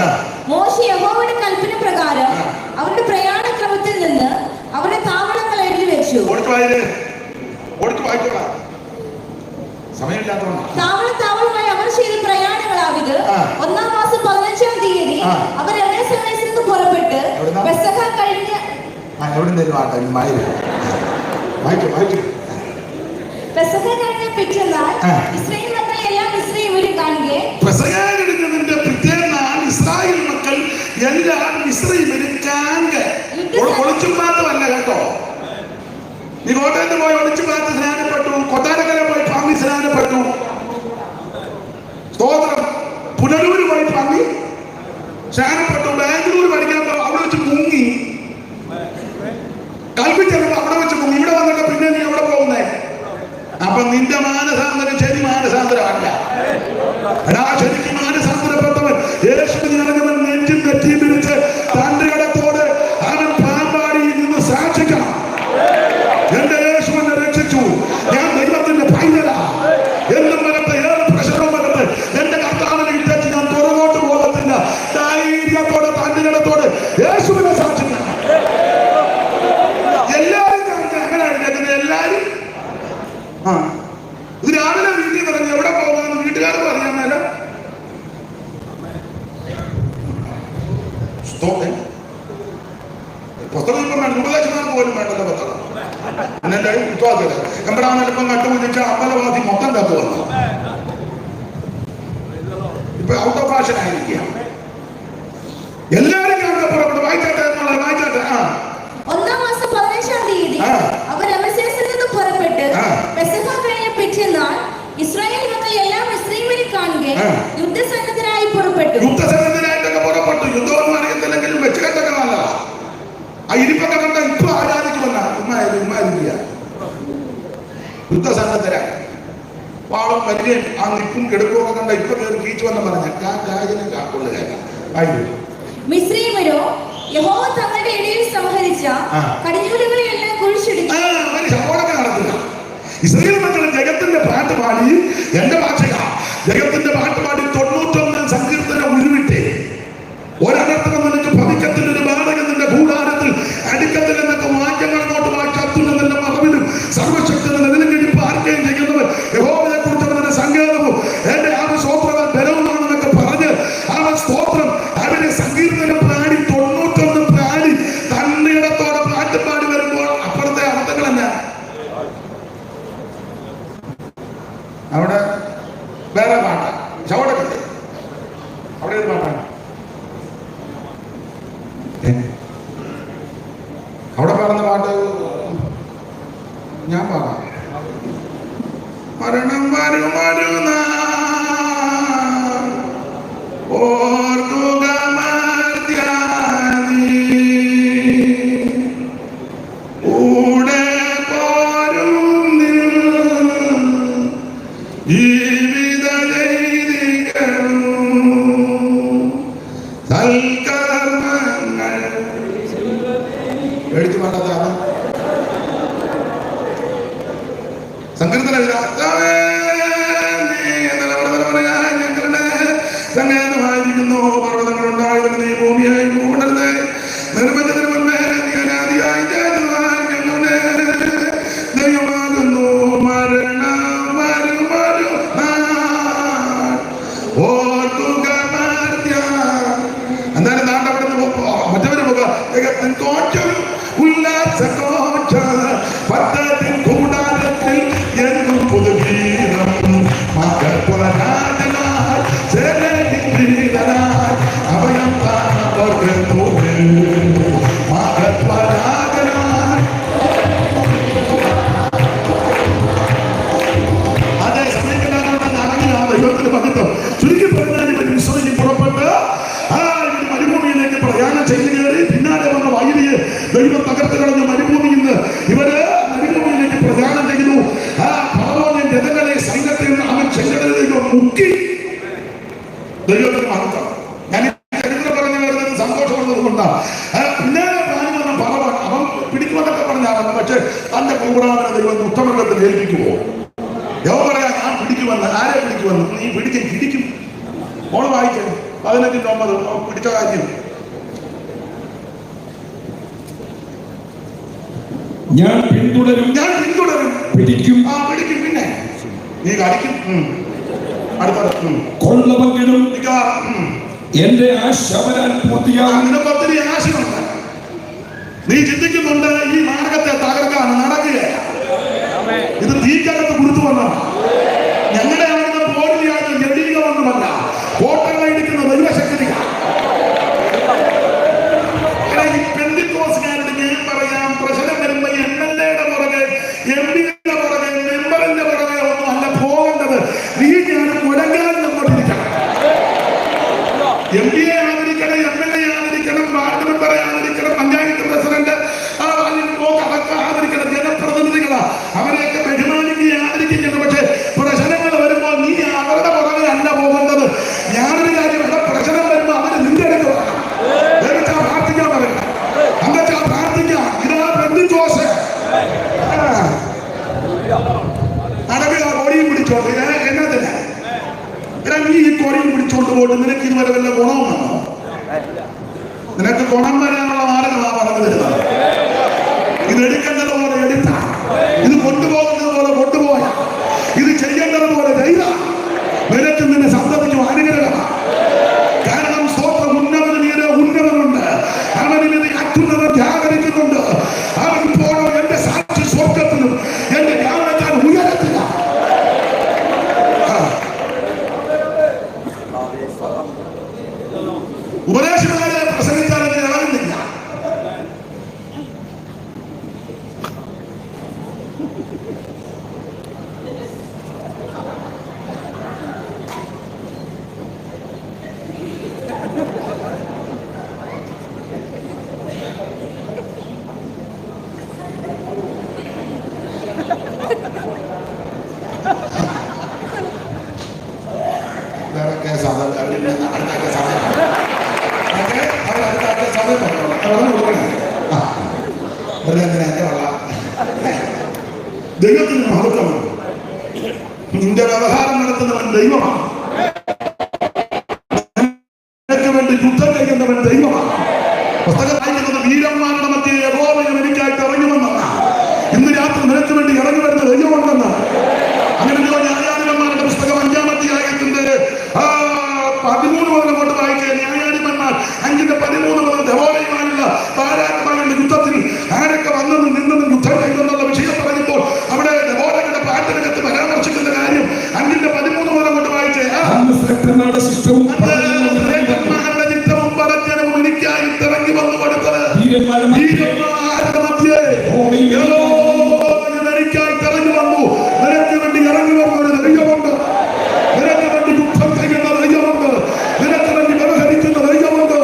മോശെ യഹോവയുടെ കൽപ്പന പ്രകാരം അവരുടെ പ്രയാണ ക്രമത്തിൽ നിന്ന് അവരുടെ താവളങ്ങൾ എഴുതി വെച്ചു. താവളമായി അവർ ചെയ്ത പ്രയാണങ്ങളാവിത്. 1-ാം മാസം 15-ാം തീയതി അവർ എറണാകുളത്ത് നിന്ന് പുറപ്പെട്ട് പെസഹ കഴിഞ്ഞ പെസഹ കഴിഞ്ഞ പിറ്റേന്നാൾ ഇസ്രായേൽ മക്കൾ എല്ലാം മിസ്രയീമിൽ കാണുകെ. പെസഹ കഴിഞ്ഞതിന്റെ പിറ്റേന്നാൾ ഇസ്രായേൽ മക്കൾ എല്ലാം മിസ്രയീമിൽ കാണുക. ഒളിച്ചും മാത്രമല്ല കേട്ടോ. നീ കോട്ടയത്ത് പോയി ഒളിച്ചു പാത്ത് സ്നാനപ്പെട്ടു, കൊട്ടാരക്കര പോയി പങ്കി സ്നാനപ്പെട്ടു, സ്തോത്രം പുനലൂര് പോയി പങ്കി സ്നാനപ്പെട്ടു, ബാംഗ്ലൂർ പഠിക്കാൻ അവിടെ വെച്ച് മുങ്ങി, കൽപ്പിച്ചപ്പോ അവിടെ വെച്ച് മുങ്ങി. ഇവിടെ വന്നിട്ട് പിന്നെ നീ അവിടെ പോകുന്നേ. അപ്പൊ നിന്റെ മാനസാന്തരം ശരി മാനസാന്തരമല്ല. എടാ, ശരിക്കും മാനസാന്തരപ്പെട്ടവൻ യേശുവിനെ ഇറങ്ങുവൻ നെഞ്ചും നെറ്റിയും പിടിച്ച് തന്റെ ഇടത്തോട് അവൻ പാമ്പാടിയിൽ നിന്ന് സാക്ഷിക്കണം. എന്റെ യേശുവിനെ രക്ഷിച്ചു, ഞാൻ ദൈവത്തിന്റെ പൈതലാ. എന്നും വരട്ടെ, ഏത് പ്രശ്നവും വരട്ടെ, എന്റെ കർത്താവിനെ വിട്ടേച്ച് ഞാൻ പുറകോട്ട് പോകത്തില്ല. ധൈര്യത്തോടെ തന്റെ ഇടത്തോട് യേശുവിനെ സാക്ഷിക്കണം. എല്ലാരും അങ്ങനെയാണ് കേൾക്കുന്നത്. എല്ലാരും ഇത് രാവിലെ വീട്ടിൽ പറഞ്ഞു എവിടെ പോകാമെന്ന് വീട്ടുകാർക്ക് അറിയാൻ മേല. പുസ്തകം ഇപ്പം വേണ്ട, ഉപദേശമാർക്ക് പോലും വേണ്ടല്ലോ പുസ്തകം. എന്നെ എവിടാണെന്നിപ്പം കട്ടുപിടിച്ച അമ്പലവാസി മൊത്തം കത്ത് വന്നു. ഇപ്പൊ ഔട്ട് ഓഫ് ഫാഷൻ ആയിരിക്കുക. എല്ലാരും പുറപ്പെട്ടു. വായിച്ചാട്ടെ വായിച്ചാട്ടെ. 1-ാം മാസം 15-ാം തീയതി അവർ എഫെസോസിൽ നിന്ന് പുറപ്പെട്ട് പെസഹ കഴിഞ്ഞ പിറ്റേന്നാൾ ഇസ്രായേൽ മക്കൾ എല്ലാം മിസ്രയീമിൽ കാണുകെ യുദ്ധസന്നദ്ധരായി പുറപ്പെട്ടു. യുദ്ധസന്നദ്ധരായിട്ടൊക്കെ പുറപ്പെട്ടു. യുദ്ധം അറിയത്തില്ലെങ്കിലും വെച്ചുകെട്ടൊക്കെ നല്ലതാ. ആ ഇരിപ്പൊക്കെ കണ്ട ഇപ്പൊ ആരാധിക്കുമെന്നാ ഉമ്മായിരിക്കുക. യുദ്ധസന്നദ്ധരായി വാളും വരികയും ആ നിൽപ്പും കെടുക്കും ഒക്കെ കണ്ട ഇപ്പൊ കയറി കീച്ചു വന്ന് പറഞ്ഞ മിസ്രയീമരോ യഹോവ തങ്ങളുടെ ഇടയിൽ സംഹരിച്ച കടിഞ്ഞൂലുകളെല്ലാം കുഴിച്ചിടിച്ചു. നടത്തുക. ഇസ്രായേൽ മക്കൾ ജഗത്തിന്റെ പാട്ട് പാടി, എന്റെ ഭാഷ ജഗത്തിന്റെ പാട്ട് പാടി 91 സങ്കീർത്തനം ഉരുവിട്ട് ഒരനർത്ഥം അവിടെ പാടുന്ന പാട്ട് ഞാൻ പാടാം. മരണം വരുമരുന്ന ഓർക്കുക മർത്യാനി കൂടെ പോരും ജീവിത ചെയ്തികളും സൽക്കർമ്മങ്ങൾ പേടിച്ചു വേണ്ടതാണ് സങ്കീർത്തന സംഗീതമായിരിക്കുന്നു. പർവ്വതങ്ങളുണ്ടായിരുന്നു നീ ഭൂമിയായി മൂടരുത്. നിർബന്ധത്തിന് മുൻപേ നീ അനാദിയായി ഞങ്ങളുടെ ദൈവമാകുന്നു. മരണം ഓർക്കുക മർത്യ. എന്തായാലും നാണ്ട് അവിടെ നിന്ന് മറ്റവര് പോകാം. കോച്ചും ഉല്ലാസ കോച്ച പദ്ധതി കൂടാരത്തിൽ എന്നും പുതുഗീതം മകൾപ്പനാഥനാൽ ജനഹിതനാൽ അഭയം താഴ്ന്നു മകൾപ്പനാഥനാൽ. അതേ സമയത്തിലാണ് അറിഞ്ഞാണ് ദൈവത്തിന്റെ മഹത്വം. ചുരുക്കി പറഞ്ഞാൽ ഇവർ വിശ്വസിച്ച് പുറപ്പെട്ട് മരുഭൂമിയിലേക്ക് പ്രയാണം ചെയ്തു കയറി. പിന്നാലെ വന്ന വൈദ്യുതിയെ ദൈവം തകർത്ത് കളഞ്ഞ മരുഭൂമിയിൽ നിന്ന് ഇവര് മരുഭൂമിയിലേക്ക് പ്രയാണം ചെയ്തു. ആ ഫറവോന്റെ ജനങ്ങളെ സൈന്യത്തിൽ നിന്ന് അവൻ ചെങ്കടലിലേക്ക് മുക്കി. ദൈവത്തിന് മഹത്വം. ഞാൻ ചരിത്രം പറഞ്ഞു വരുന്നത് സന്തോഷമുള്ളത് കൊണ്ടാണ്. പിന്നാലെ പ്രാണി വന്ന ഫറവോൻ അവൻ പിടിക്കുമെന്നൊക്കെ പറഞ്ഞാണ്. പക്ഷെ തന്റെ കൂടാതെ ദൈവം ഉത്തമത്തിൽ ഏൽപ്പിക്കുമോ? യഹോവ പറയാ ഞാൻ പിടിക്കുമെന്ന്. ആരെ പിടിക്കുമെന്ന്? നീ പിടിക്കും. മോള് വായിക്കണം 15:9 പിടിച്ച കാര്യം. ഞാൻ പിന്തുടരും പിടിക്കും. പിന്നെ നീ കടിക്കും. അടുത്ത കൊള്ളവെങ്കിലും എന്റെ ആശ വരാൻ പൂർത്തിയാകും. നിനക്ക് ഒത്തിരി ആശയുണ്ട്. നീ ചിന്തിക്കുന്നുണ്ട് ഈ മാർഗത്തെ തകർക്കാൻ നടക്കുക. ഇത് തീക്കകത്ത് കുറിച്ചു വന്നതാണ്. ഞങ്ങളുടെ ആളുകൾ പോരില്ലാതെ ജഡീകമൊന്നുമല്ല. കോട്ടകൾ ഇടിക്കുന്ന ദൈവശക്തിയാണ്. പെന്തിക്കോസുകാരുടെ ഞാൻ പറയാം, പ്രശ്നം വരുമ്പോ MLA-യുടെ പുറകെ, MP-യുടെ പുറകെ, മെമ്പറിന്റെ പുറകെ ഒന്നും അല്ല പോകേണ്ടത്. നീ ഞാൻ മുടങ്ങാൻ നമ്മളിരിക്കണം. MP-യെ ആദരിക്കണം, MLA ആദരിക്കണം, വാർഡ് മെമ്പറെ ആദരിക്കണം, പഞ്ചായത്ത് പ്രസിഡന്റ് അതൊക്കെ ആദരിക്കണം. ജനപ്രതിനിധികളാ, അവരെയൊക്കെ ബഹുമാനിക്കുക, ആദരിക്കണം. പക്ഷെ പ്രശ്നങ്ങൾ വരുമ്പോൾ നീ അവരുടെ പുറകെ അല്ല പോകേണ്ടത്. ഞാനൊരു കാര്യം, പ്രശ്നം വരുമ്പോ അവര് നിന്റെ അടുത്ത് പ്രാർത്ഥിക്കാൻ പറയണം. എന്താ പ്രാർത്ഥിക്കാം? ഇതാ പെന്തിക്കോസ് അടവിൽ ആ കൊടിയും പിടിച്ചോണ്ട് എന്നതിനാ നീ ഈ കൊടിയും പിടിച്ചോണ്ട് പോയിട്ട് നിനക്ക് ഇതുവരെ വല്ല ഗുണവും വന്നോ? നിനക്ക് ഗുണം വരാനുള്ള മാർഗങ്ങളാ പറഞ്ഞു തരുന്നത്. ഇത് എടുക്കേണ്ടത് പോലെ എടുത്ത, ഇത് കൊണ്ടുപോകുന്നത് പോലെ കൊണ്ടുപോയ, ഇത് ചെയ്യേണ്ടത് പോലെ ചെയ്ത നിനക്ക് നിന്നെ സന്തതിക്കും അനുഗ്രഹമാണ്. കാരണം സ്വന്തം ഉന്നതന് മീതെ ഉന്നതനുണ്ട്. അവന് അത്യുന്നതൻ ജാഗരിക്കുന്നുണ്ട്. അവൻ ഇപ്പോഴും എന്റെ സാക്ഷി സ്വർഗത്തിലും എന്റെ കാരണത്താൽ ഉയരത്തില്ല. ഉപദേശങ്ങളെ പ്രസംഗിച്ചാൽ അതിന് ഇളകുന്നില്ല. ദൈവത്തിന് മഹത്വമാണ്. നിന്റെ വ്യവഹാരം നടത്തുന്നവൻ ദൈവമാണ്. നിനക്ക് വേണ്ടി യുദ്ധം ചെയ്യുന്നവൻ ദൈവമാണ്. പുസ്തകം വായിക്കുന്നത് വീരന്മാരുടെ മധ്യേ യഹോവയും എനിക്കായിട്ട് ഇറങ്ങുമെന്നാണ്. ഇന്ന് രാത്രി നിനക്ക് വേണ്ടി ഇറങ്ങി വരുന്ന ദൈവമുണ്ടെന്ന്. അങ്ങനെ ന്യായാധിപന്മാരുടെ പുസ്തകം 5-ാം അധ്യായത്തിന്റെ 13 മുതൽ കൊണ്ട് വായിക്കുക. ന്യായാധിപന്മാർ 5:13 മുതൽ ദെബോരയുമായുള്ള ബാരാക്കുമായുള്ള യുദ്ധത്തിൽ ആരൊക്കെ വന്നതും നിന്നതും യുദ്ധം ചെയ്തെന്നുള്ള വിഷയം പറയുമ്പോൾ അവിടെ ദെബോരയുടെ പാട്ടിനകത്ത് പരാമർശിക്കുന്ന കാര്യം 5:13 മുതൽ കൊണ്ട് വായിച്ചേ. ചിത്രവും പടജ്ജനവും എനിക്കായി ഇറങ്ങി വന്നു കൊടുത്ത വീരന്മാരുടെ മധ്യേ എനിക്കായി തെരഞ്ഞു വന്നു. നിനക്ക് വേണ്ടി ഇറങ്ങി വരുന്ന ഒരു ദൈവമുണ്ട്. നിനക്ക് വേണ്ടി യുദ്ധം ചെയ്യുന്ന ദൈവമുണ്ട്. നിനക്ക് വേണ്ടി വ്യവഹരിക്കുന്ന ദൈവമുണ്ട്.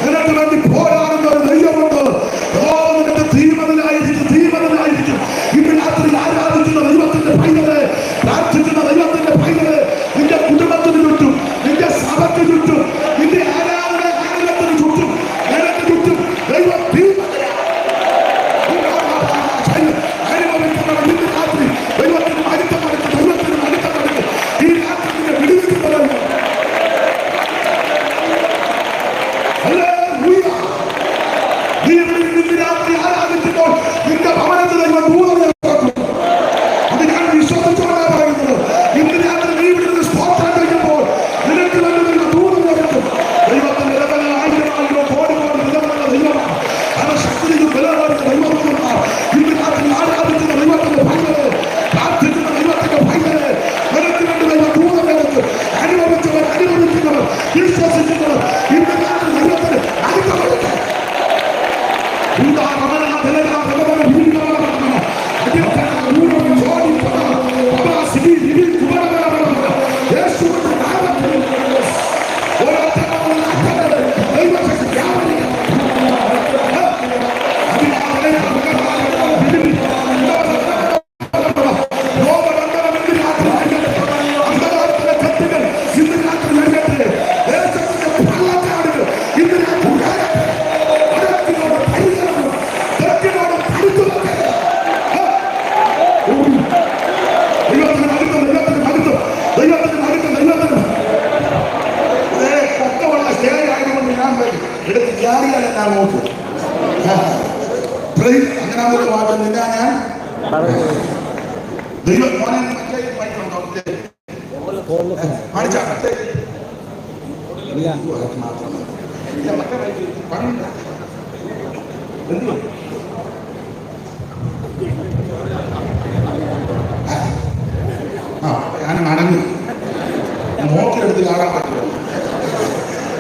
നിനക്ക് വേണ്ടി പോരാടുന്ന ഒരു ദൈവമുണ്ട്. നിനക്ക് ധീമനായിരിക്കും. ഇന്ന് രാത്രി ആരാധിക്കുന്ന ദൈവത്തിന്റെ പൈതലെ, പ്രാർത്ഥിക്കുന്ന ദൈവത്തിന്റെ പൈതലെ, നിന്റെ കുടുംബത്തിന് ചുറ്റും, നിന്റെ സഭയ്ക്ക് ചുറ്റും, നിന്റെ ആരാധനാലയത്തിന് ചുറ്റും, നിനക്ക് ചുറ്റും ദൈവം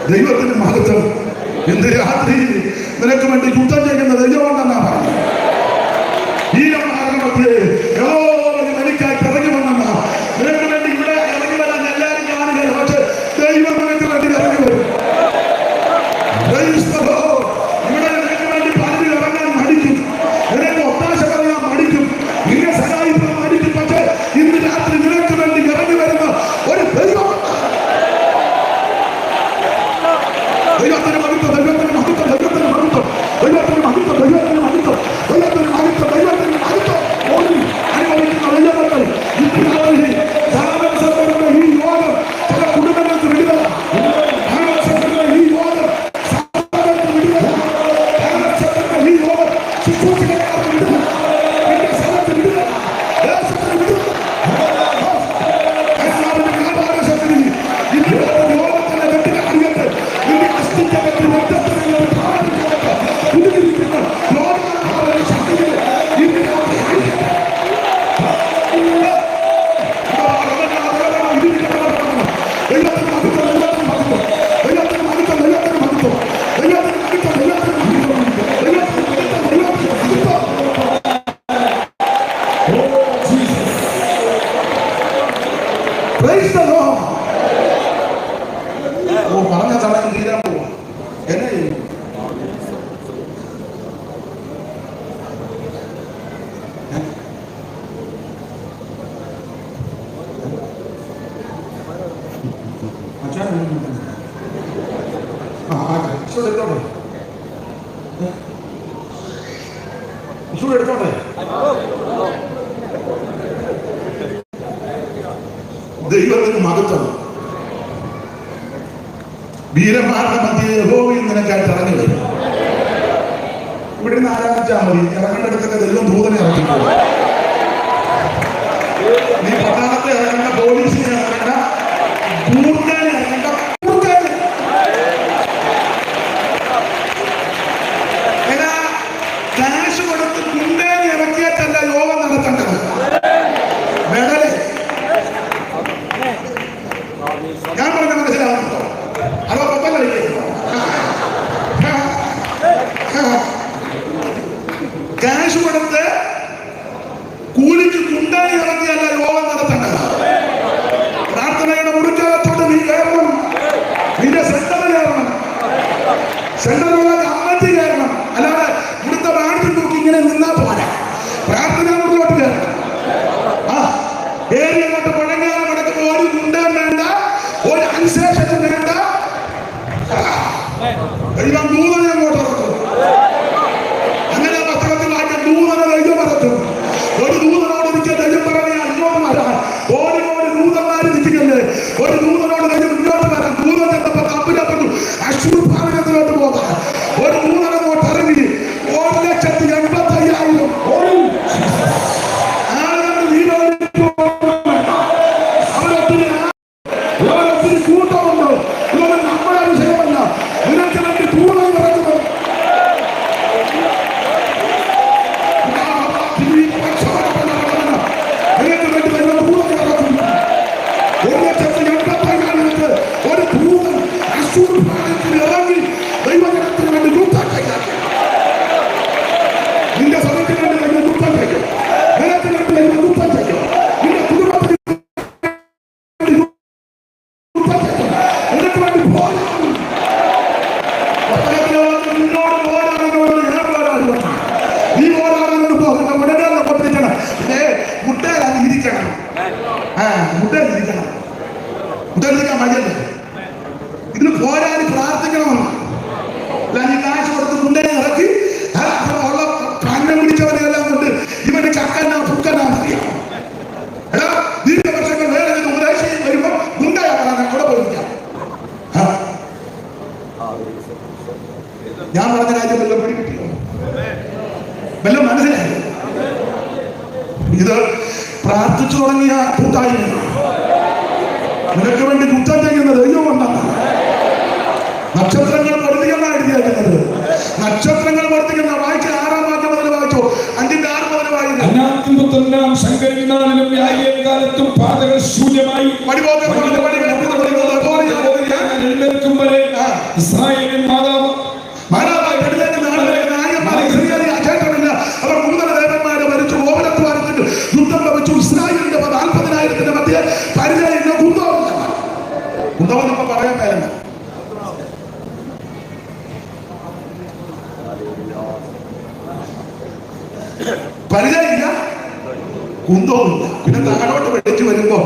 ദൈവത്തിന്റെ മഹത്വം. ഇന്ന് രാത്രി നിനക്ക് വേണ്ടി യുദ്ധം ചെയ്യുന്ന ദൈവമുണ്ടെന്നാ പറഞ്ഞു. എനിക്കായി ഇറങ്ങി വന്നെന്ന നിനക്ക് വേണ്ടി ഇവിടെ ഇറങ്ങി വരാൻ എല്ലാവരും കാണുകയാണ്. പക്ഷെ ദൈവം നിനക്ക് വേണ്ടി ഇറങ്ങി വരും. ഇവിടെ നിനക്ക് വേണ്ടി പലരും ഇറങ്ങാൻ മടിക്കും, നിനക്ക് ഒത്താശ പറയാൻ മടിക്കും, നിന്നെ സഹായിക്കാൻ മടിക്കും. പക്ഷെ ഇന്ന് രാത്രി നിനക്ക് വേണ്ടി ഇറങ്ങി വരുന്ന ഒരു ദൈവമുണ്ട്. ദൈവത്തിന് മഹത്വം, ദൈവത്തിന് മഹത്വം, ദൈവത്തിന് മഹത്വം, ദൈവത്തിന് മഹത്വം, ദൈവത്തിന് മഹത്വം, ദൈവത്തിന് മഹത്വം, ദൈവത്തിന് മഹത്വം. അനുഭവിക്കുന്ന ദൈവങ്ങൾ ഇന്ന് രാത്രി ഈ യോഗം ചില കുടുംബങ്ങൾക്ക് വിടുതല, ഈ യോഗം സഭകൾക്ക് വിടുതല, ഈ യോഗം ശുശ്രൂഷകർക്ക് വിടുതല, എന്റെ സ്ഥലത്ത് വിടുതല, ദേശത്തിന് വിടുതല. യോഗത്തിന്റെ കെട്ടിട അറിയട്ടെ, നിന്റെ അസ്ഥിക്കകത്തിൽ രക്തത്തിലുള്ള കുടുങ്ങിയിരിക്കുന്ന ലോകങ്ങളുടെ ശക്തികൾ ഇന്ന് രാത്രി അറിയട്ടെ. പറഞ്ഞ സമയം തീരാൻ പോവാ. എന്നെ എടുത്തോട്ടെ. ദൈവത്തിന് മഹത്വം. വീരന്മാരുടെ മധ്യേ യഹോവയിൽ നിനക്കായിട്ട് ഇറങ്ങി വരും. ഇവിടെ നിന്ന് ആരാധിച്ചാൽ മതി. ഇറങ്ങേണ്ടടുത്തൊക്കെ ദൈവം ദൂതനെ ഇറക്കിക്കോളും. നീ പട്ടാളത്തെ ഇറങ്ങേണ്ട, പോലീസിനെ ഇറങ്ങേണ്ട, കൂർക്കാനെ ഇറങ്ങേണ്ട. കാശ് കൊടുത്ത് കുണ്ടേനെ ഇറക്കിയിട്ടല്ല യോഗം നടത്തേണ്ടത്. മെഡല് ഞാൻ പറഞ്ഞ മനസ്സിലാവുന്നുണ്ടോ? അതോ പത്തം കളിക്കുന്നു? കാശ് കൊടുത്ത് കൂലിക്ക് കുണ്ടായി ഇറങ്ങിയല്ല യോഗം നടത്തേണ്ടത്. പ്രാർത്ഥനയുടെ മുറിക്കകത്തോട്ട് നീ കയറണം. നിന്റെ സെന്ററിൽ കയറണം. സെന്ററിലുള്ള കമ്മിറ്റി കയറണം. അല്ലാതെ ഇവിടുത്തെ വാണിജ്യം നോക്കി ഇങ്ങനെ നിന്നാ പോരാ. പ്രാർത്ഥന മുറിലോട്ട് കയറണം. ഏരിയ കൊണ്ട് മുഴങ്ങാതെ നടക്കുമ്പോൾ ഒരു കുണ്ടാൻ വേണ്ട, ഒരു അൻശേഷനും വേണ്ട. ദൈവം ദൂതനെ അങ്ങോട്ട് ഇറക്കും. അങ്ങനെ പത്രത്തിൽ വായിക്കാൻ ദൂതനെ ദൈവം ഇറക്കും. ഒരു ദൂതനോട് നിൽക്കാൻ ദൈവം പറയാൻ അങ്ങോട്ട് വരാൻ ഓടി ദൂതന്മാര് നിൽക്കല്ലേ. ഒരു ദൂതനോട് ദൈവം ഇങ്ങോട്ട് വരാൻ. ദൂതൻ ചെന്നപ്പോ തമ്പിനെ പറഞ്ഞു അശൂർ ഭാരതത്തിലോട്ട് പോകാൻ. ഒരു ദൂതൻ അങ്ങോട്ട് ഇറങ്ങി 1,85,000 കൂട്ടമുണ്ട്. ഇതൊന്നും നമ്മുടെ വിഷയമല്ല. നിനക്ക് വേണ്ടി ദൂതൻ ഇറങ്ങുന്നു. ഒരു ദൂതൻ അശൂർ ഭാരതത്തിൽ ഇറങ്ങി ദൈവജനത്തിന് വേണ്ടി യുദ്ധം ചെയ്യാൻ. നിന്റെ സഭയ്ക്ക് വേണ്ടി ദൈവം യുദ്ധം ചെയ്യും. നിനക്ക് വേണ്ടി ദൈവം യുദ്ധം ചെയ്യും. നിന്റെ കുടുംബത്തിന് യുദ്ധം ചെയ്യും. നിനക്ക് വേണ്ടി പോരാടും. നിന്നോട് പോരാടുന്നോട് ഞാൻ പോരാടുക. നീ പോരാടുന്നോട് പോകണ്ട. മുടങ്ങാതെ പൊട്ടിക്കണം. മുട്ടയിലാണ് ഇരിക്കണം. മുട്ടയിലിരിക്കണം. മുട്ടയിലിരിക്കാൻ മതിയല്ലേ. ഇതിന് പോരാടി പ്രാർത്ഥിക്കണമെന്ന്. അല്ല നീ കാശ് കൊടുത്ത് മുണ്ടേനെ ഇറക്കി ഉള്ള കണ്ണം പിടിച്ചവരെല്ലാം കൊണ്ട് ഇവന്റെ ചക്കന്നാ പുക്കന്നാന്നറിയാം. എടാ ദീർഘവർഷങ്ങൾ വേറെ ഉപദേശം വരുമ്പോ മുണ്ടായാൽ കൂടെ പോയിരിക്കാം. ഞാൻ പറഞ്ഞ കാര്യം വല്ലതും പിടികിട്ടിയോ? വല്ലതും മനസ്സിലായി? ഇത് പ്രാർത്ഥിച്ചു തുടങ്ങിയ കൂട്ടായ്മ. നിനക്ക് വേണ്ടി യുദ്ധം ചെയ്യുന്ന ദൈവം കൊണ്ടാണ്. നക്ഷത്രങ്ങൾ വർദ്ധിക്കുന്ന എഴുതിയേക്കുന്നത്. നക്ഷത്രങ്ങൾ വർദ്ധിക്കുന്ന വായിച്ച 6-ാം വാക്യം മുതൽ വായിച്ചോ. 5-ന്റെ 6 മുതൽ വായിച്ചു. അനാഥിപുത്രനാം ശങ്കരനാളിലും ന്യായകാലത്തും പാതകൾ ശൂന്യമായി എഴുന്നേൽക്കും വരെ ഇസ്രായേലിൻ മാതാവായി അവർ 3 ദേവന്മാരെ ഭരിച്ചു. ഓവരത്വാരത്തിന് യുദ്ധം ഭവിച്ചു. ഇസ്രായേലിന്റെ 40,000 മധ്യേ പരിചയമില്ല. കുന്തമെന്നൊക്കെ പറയാൻ പേരുണ്ട്. പരിചയമില്ല, കുന്തവുമില്ല. പിന്നെ താഴോട്ട് വെടിച്ചു വരുമ്പോ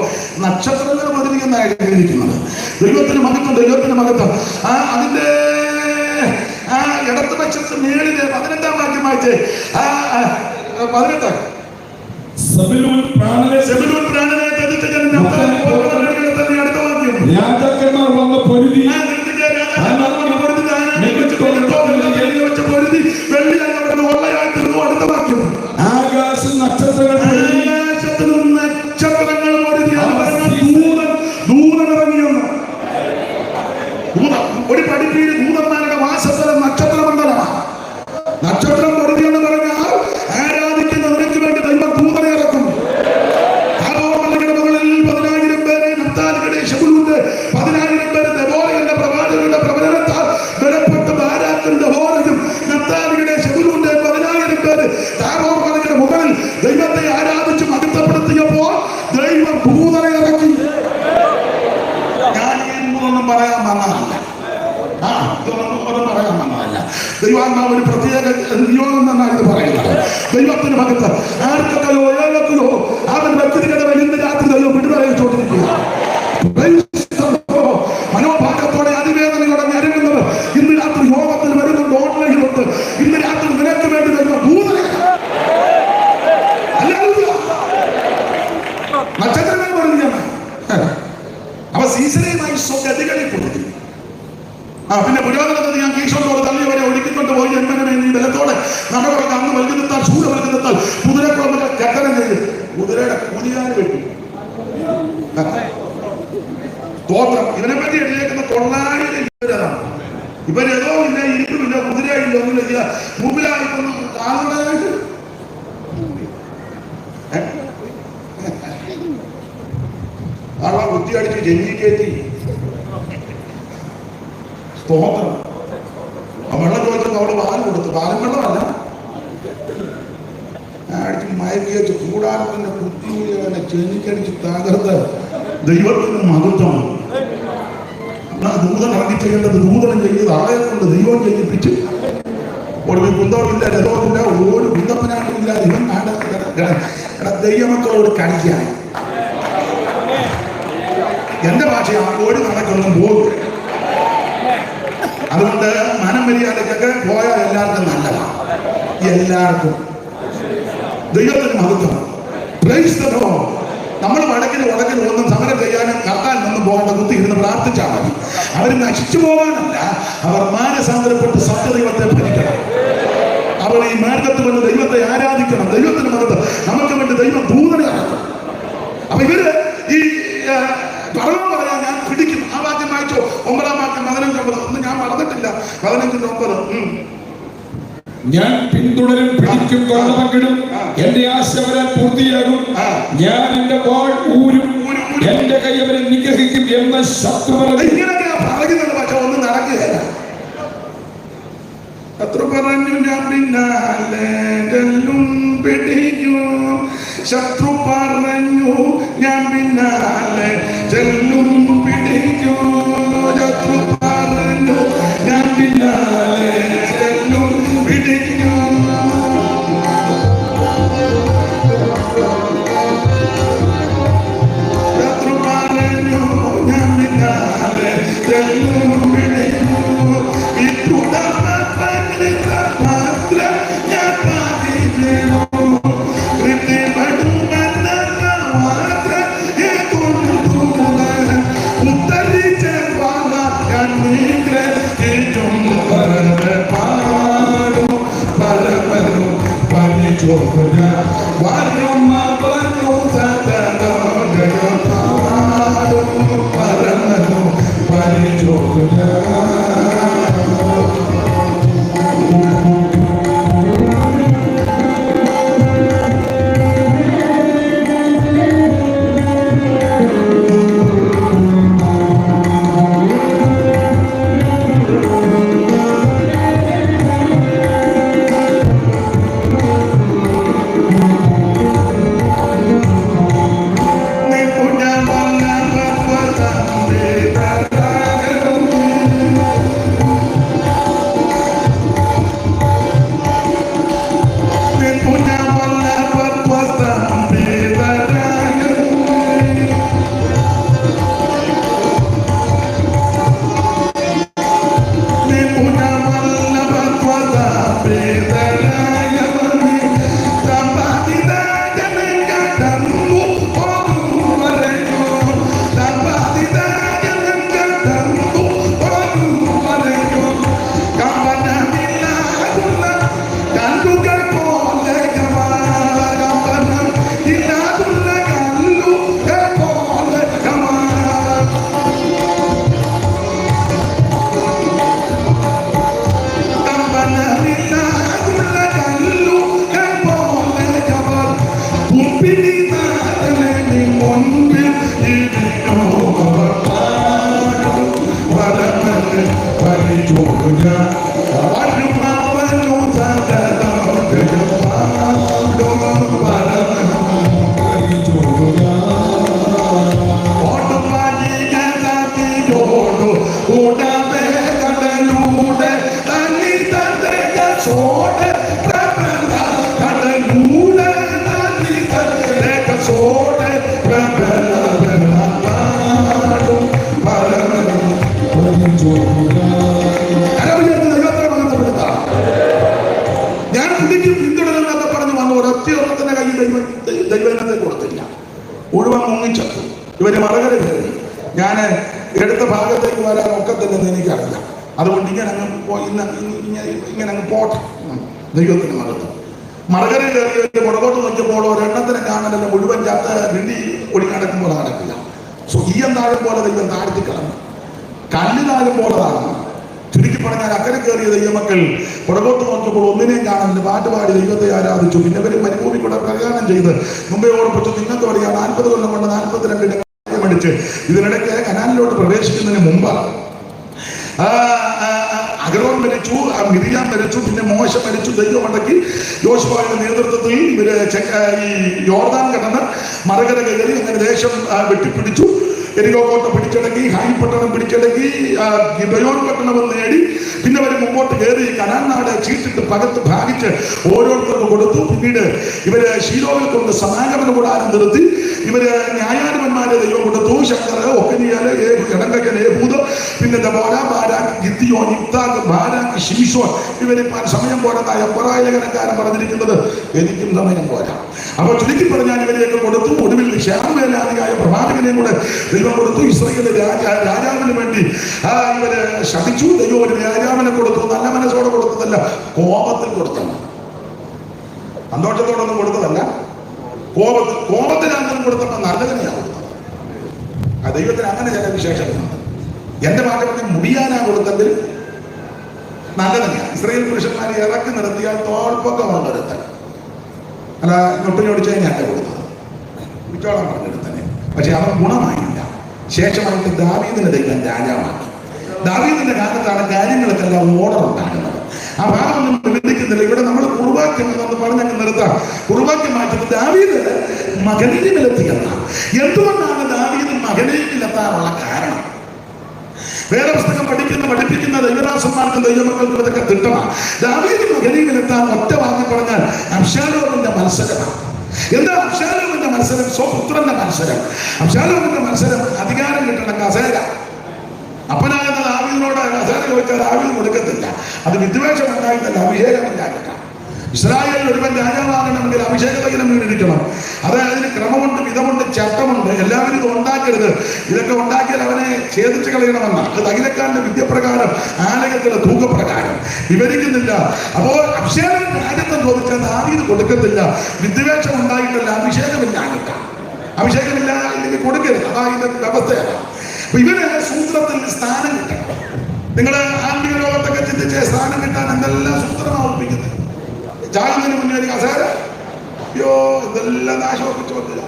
നക്ഷത്രങ്ങൾ മതിരിക്കുന്ന എഴുതിയിരിക്കുന്നത്. ദൈവത്തിന് മഹത്വം, ദൈവത്തിന് മഹത്വം. അതിന്റെ ഇടത്ത് പക്ഷത്ത് മേളില് 18-ാം വാക്യം വായിച്ചേ. 18 സെബൂലൂൻ പ്രാണനെ തെറ്റിച്ച ജനം അടുത്ത വാക്യം. രാജാക്കന്മാർ വന്ന പൊരുതി വെള്ളി കൊള്ളയായി തീർന്നു. അടുത്ത വാക്യം. ആകാശം നക്ഷത്രങ്ങൾ ദൂതൻ ഇറങ്ങിയെന്ന്. ഒരു പഠിപ്പീര് ദൂതന്മാരുടെ വാസസ്ഥലം നക്ഷത്രമണ്ഡലമാണ്. നക്ഷത്രം പൊരുതി എന്ന് പറഞ്ഞാൽ ആരാധിക്കുന്നവർക്ക് വേണ്ടി ദൈവം ദൂതനെ ഇറക്കും. മലയുടെ മുകളിൽ 10,000 പേരെ നഫ്താലിയുടെ ശെബൂലൂന്റെ 10,000 പേര് ദെബോരയുടെ പ്രവാചകരുടെ പ്രവചനത്താൽ ബലപ്പെട്ട് ബാരാക്കും ദെബോരയും നഫ്താലിയുടെ ശെബൂലൂന്റെ 10,000 പേര് താബോർ മലയുടെ മുകളിൽ ദൈവത്തെ ആരാധിച്ച് മഹത്വപ്പെടുത്തിയപ്പോൾ ദൈവം ദൂതനെ ഇറക്കി. ഞാൻ ഒന്നും പറയാൻ വന്നതല്ല. പറയാൻ വന്നതല്ല. ദൈവാത്മാവ് ഒരു പ്രത്യേക നിയോഗം എന്നാണ് ഇത് പറയുന്നത്. ദൈവത്തിന് മകത്ത് ആർക്കൊക്കെയോ ഏതൊക്കെയോ അവൻ വ്യക്തിഗത ഇന്ന് രാത്രി ദൈവം വിടുതലയിച്ചോണ്ടിരിക്കുക. മനോഭാഗത്തോടെ അതിവേദനയോടെ ഞരങ്ങുന്നത് ഇന്ന് രാത്രി യോഗത്തിൽ വരുന്നുണ്ട്. ഓൺലൈനിലുണ്ട്. ഇന്ന് രാത്രി നിനക്ക് വേണ്ടി ദൈവം ദൂതനെ നക്ഷത്രങ്ങൾ പറഞ്ഞാണ്. അവ സീസണയുമായി സ്വഗതികളിൽ കൊടുത്തു. പിന്നെ പുരോഗമനത്തിൽ ഞാൻ കീശോട്ടോട് തള്ളിയവരെ ഒഴുക്കിക്കൊണ്ട് പോയി ജന്മനെ നീ ബലത്തോടെ നടകളൊക്കെ അന്ന് നൽകുന്നത്താൽ ചൂട് നൽകുന്നത്താൽ കുതിരക്കുളമ്പൊക്കെ കെട്ടനം ചെയ്ത് കുതിരയുടെ കൂലിയാന് വെട്ടി. തോത്രം ഇവനെ പറ്റി എഴുതിയേക്കുന്ന 900 ഇവരേതോ ഇല്ല, ഇരിക്കുമില്ല, കുതിരയില്ല, ഒന്നുമില്ല. മുമ്പിലായിട്ടൊന്നും ആളുകളായിട്ട് ആളെ കുത്തിയടിച്ച് ജന്മിക്കേറ്റി സ്തോത്രം. വെള്ളം ചോദിച്ചപ്പോൾ അവിടെ പാല് കൊടുത്തു. പാലും വെള്ളമല്ല, മയക്കി വെച്ച് കൂടാരത്തിന്റെ കുത്തിനെ ചെന്നിക്കടിച്ച് തകർത്ത് ദൈവത്തിന് മഹത്വം. ദൂതൻ ഇറങ്ങി ചെയ്യേണ്ടത് ദൂതനം ചെയ്ത് ആളെ കൊണ്ട് ദൈവം ചെയ്യിപ്പിച്ചു. ഒടുവിൽ കുന്തമില്ല, രഥവുമില്ല, ഒരു കുന്തപ്പനാട്ടും ഇല്ല. ഇവൻ ദൈവമക്കളോട് കളിക്കാൻ എന്റെ ഭാഷയാണ് ഓടി നടക്കൊന്നും പോകും. അതുകൊണ്ട് മനം മര്യാദക്കൊക്കെ പോയാൽ എല്ലാവർക്കും നല്ലതാണ്. എല്ലാവർക്കും ദൈവത്തിന് മഹത്വം. നമ്മൾ വടക്കിന് ഒന്നും സമരം ചെയ്യാനും കർത്താൻ നിന്നും പോകേണ്ട കുത്തി ഇരുന്ന് പ്രാർത്ഥിച്ചാൽ മതി. അവർ നശിച്ചു പോകാനല്ല, അവർ മാനസാന്തരപ്പെട്ട് സത്യദൈവത്തെ ഭരിക്കണം. അവർ ഈ മാർഗത്ത് വന്ന് ദൈവത്തെ ആരാധിക്കണം. ദൈവത്തിന് മഹത്വം. നമുക്ക് വേണ്ടി ദൈവം ദൂതനെ നടക്കും. അപ്പൊ ഇവര് ഈ പറവം പറയാൻ ഞാൻ പിടിക്കും. ആ വാക്യം വായിച്ചോ, 9-ാം വാക്യം 15-9. ഒന്നും ഞാൻ മറന്നിട്ടില്ല. 15-9. ഞാൻ പിന്തുടരും, പിടിക്കും, കൊള്ളപങ്കിടും. എന്റെ ആശ വരാൻ പൂർത്തിയാകും. ഞാൻ എന്റെ വാൾ ഊരും, എന്റെ കൈ അവരെ നിഗ്രഹിക്കും എന്ന ശത്രു ഇങ്ങനെയൊക്കെയാ പറയുന്നത്. പക്ഷെ ഒന്നും നടക്കുകയല്ല. ശത്രു പറഞ്ഞു ഞാൻ പിന്നാലെ പിടിക്കും. ശത്രു പറഞ്ഞു ഞാൻ പിന്നാലെ ചെല്ലും പിടിക്കും. ശത്രു പറഞ്ഞു ഞാൻ പിന്നാലെ ചെല്ലും പിടിക്കും. ശത്രു പറഞ്ഞു ഞാൻ പിന്നാലെ ചെല്ലും പിടിക്കും. മാത്രം ഞാൻ പാതിച്ചു. ഞാൻ പിടിക്കും പിന്തുടരുന്നൊക്കെ പറഞ്ഞു വന്നു. ഒരൊറ്റ കയ്യിൽ ദൈവത്തെ കൊടുത്തില്ല. മുഴുവൻ മുങ്ങിച്ചത്തു. ഇവര് മറകര കയറി. ഞാൻ എടുത്ത ഭാഗത്തേക്ക് വരാൻ ഒക്കത്തില്ലെന്ന് എനിക്കറിയില്ല. അതുകൊണ്ട് ഇങ്ങനെ അങ്ങ് പോട്ടെ. ദൈവത്തിന് മറന്നു മറകര കയറി പുറകോട്ട് നോക്കിയപ്പോൾ ഒരെണ്ണത്തിനെ കാണാനല്ല, മുഴുവൻ ചാത്ത വിണ്ടി ഒടി നടക്കുമ്പോൾ നടക്കില്ല. ഈയം താഴും പോലെ ദൈവം താഴ്ത്തി കിടന്നു. കല്ല് താഴും പോലെ താഴ്ന്നു. ചുരുക്കി പറഞ്ഞാൽ അക്കരെ കയറിയ ദൈവമക്കൾ പുറകോട്ട് നോക്കിയപ്പോൾ ഒന്നിനെയും കാണാനില്ല. പാട്ടുപാടി ദൈവത്തെ ആരാധിച്ചു. പിന്നെ ഇവർ മരുഭൂമി കൂടെ പ്രയാണം ചെയ്ത് മുമ്പേ ഓർപ്പിച്ചു. നിങ്ങൾക്ക് പറയാം 40 കൊല്ലം കൊണ്ട് 42 അടിച്ച് ഇതിനിടയ്ക്ക് കനാലിലോട്ട് പ്രവേശിക്കുന്നതിന് മുമ്പ് അഹരോൻ മരിച്ചു, മിരിയാം മരിച്ചു, പിന്നെ മോശ മരിച്ചു. ദൈവം അടക്കി യോശുവയുടെ നേതൃത്വത്തിൽ ഇവര് ഈ യോർദാൻ കടന്ന് മറുകര കയറി അങ്ങനെ ദേശം വെട്ടിപ്പിടിച്ചു. എരികോ കോട്ട പിടിച്ചടക്കി, ഹായി പട്ടണം പിടിച്ചടക്കി, ഗിബയോൻ പട്ടണം നേടി. പിന്നെ അവർ മുമ്പോട്ട് കയറി കനാൻ നാട് ചീട്ടിട്ട് പകത്ത് ഭാഗിച്ച് ഓരോരുത്തർക്കും കൊടുത്തു. പിന്നീട് ഇവര് ശീലോവിൽ കൊണ്ട് സമാഗമന കൂടാരം നിർത്തി. ഇവര് ന്യായാധിപന്മാരെ ദൈവം കൊടുത്തു. ശങ്കർ, ഒക്കനിയാല്, ഇടങ്കൻ, ഏഹൂദ്, പിന്നെ ദബോര, ബാരാക്ക്, ഗിദ്യോൻ, ഇഫ്താഖ്, ബാരാക്ക്, ശിംശോൻ. ഇവര് സമയം പോരാ. എബ്രായലേഖനക്കാരൻ പറഞ്ഞിരിക്കുന്നത് എനിക്കും സമയം പോരാ. അപ്പൊ ചുരുക്കി പറഞ്ഞാൽ ഇവരെയൊക്കെ കൊടുത്തു. ഒടുവിൽ ശ്യാമവേലാദിയായ പ്രവാചകനെയും കൂടെ ദൈവം കൊടുത്തു. ഇസ്രായേലിലെ രാജാവിന് വേണ്ടി ഇവര് ശപിച്ചു. ദൈവം ഒരു രാജാവിനെ കൊടുത്തു. നല്ല മനസ്സോടെ കൊടുത്തതല്ല, കോപത്തിൽ കൊടുത്തതാണ്. സന്തോഷത്തോടൊന്നും കൊടുത്തതല്ല, കോപത്തിനാണെങ്കിലും കൊടുത്തപ്പോൾ നല്ലതിനെയാണ് കൊടുത്തത്. ആ ദൈവത്തിന് അങ്ങനെ ചില വിശേഷങ്ങളുണ്ട്. എന്റെ മാറ്റത്തിന് മുടിയാനാ കൊടുത്തെങ്കിൽ നല്ലതന്നെയാണ്. ഇസ്രായേൽ പുരുഷന്മാരെ ഇറക്കി നിർത്തിയാൽ തോൽപ്പൊക്കമുള്ള ഒരുത്തൻ അല്ല ഞൊട്ടിഞ്ഞൊടിച്ചു കഴിഞ്ഞാൽ കൊടുത്തത് കുറ്റോളം പറഞ്ഞെടുത്തന്നെ. പക്ഷെ അവൻ ഗുണമായില്ല. ശേഷമായിട്ട് ദാവീദിനെ ദൈവം രാജാവാക്കി. ദാവീദിന്റെ കാലത്താണ് കാര്യങ്ങൾക്കെല്ലാം ഓർഡർ ഉണ്ടാകുന്നത്. ആ ഭാഗമൊന്നും വിവരിക്കുന്നില്ല. ഇവിടെ നമ്മൾ കുറുവാക്യം എന്ന് പറഞ്ഞങ്ങ് നിർത്താം. കുറുവാക്യം മാറ്റുന്നത് ദാവീദ് മകനീയമിലെത്തി എന്നാണ്. എന്തുകൊണ്ടാണ് ദാവീദ് മകനീയമിലെത്താനുള്ള കാരണം? വേദപുസ്തകം പഠിപ്പിക്കുന്ന ദൈവദാസന്മാർക്കും ദൈവമക്കൾക്കും ഇതൊക്കെ തിട്ടമാണ്. ദാവീദ് മകനീയമിലെത്താൻ ഒറ്റ വാക്കി പറഞ്ഞാൽ അബ്ശാലോമിന്റെ മത്സരമാണ്. എന്താ അബ്ശാലോമിന്റെ മത്സരം? സ്വപുത്രന്റെ മത്സരം. അബ്ശാലോമിന്റെ മത്സരം അധികാരം കിട്ടണം, കസേര. അപ്പനാകുന്ന ദാവീദിനോട് കസേര ചോദിച്ചാൽ ദാവീദ് കൊടുക്കത്തില്ല. അത് വിദ്വേഷം ഉണ്ടായിട്ടല്ല, അഭിഷേകം ഉണ്ടാക്കിയിട്ടാണ്. ഇസ്രായേലിൽ ഒരുവൻ രാജാവാകണമെങ്കിൽ അഭിഷേക തൈലം വീണിരിക്കണം. അതായത് അതിന് ക്രമമുണ്ട്, വിധമുണ്ട്, ചട്ടമുണ്ട്. എല്ലാവരും ഇത് ഉണ്ടാക്കരുത്. ഇതൊക്കെ ഉണ്ടാക്കിയാൽ അവനെ ഛേദിച്ച് കളയണമെന്നാണ്. അത് തൈലക്കാരന്റെ വിദ്യപ്രകാരം, ആലയത്തിന്റെ തൂക്കപ്രകാരം വിവരിക്കുന്നില്ല. അപ്പോൾ അഭിഷേകം രാജ്യത്തെ ചോദിച്ചാൽ ദാവീദ് കൊടുക്കത്തില്ല. വിദ്വേഷം ഉണ്ടായിട്ടല്ല, അഭിഷേകമില്ലാഞ്ഞിട്ട. അഭിഷേകമില്ല ഇല്ലെങ്കിൽ കൊടുക്കരുത്. അതാ ഇതിന്റെ വ്യവസ്ഥയാണ്. അപ്പൊ ഇവന് സൂത്രത്തിൽ സ്ഥാനം കിട്ടണം. നിങ്ങൾ ആത്മീയ ലോകത്തൊക്കെ ചിന്തിച്ച് സ്ഥാനം കിട്ടാൻ എന്തെല്ലാം സൂത്രമാണ് ഒപ്പിക്കുന്നത്. ചാകുന്നതിന് മുന്നേ ഒരു കസേര, അയ്യോ ഇതെല്ലാം നാശമൊപ്പിച്ചു വന്നില്ല.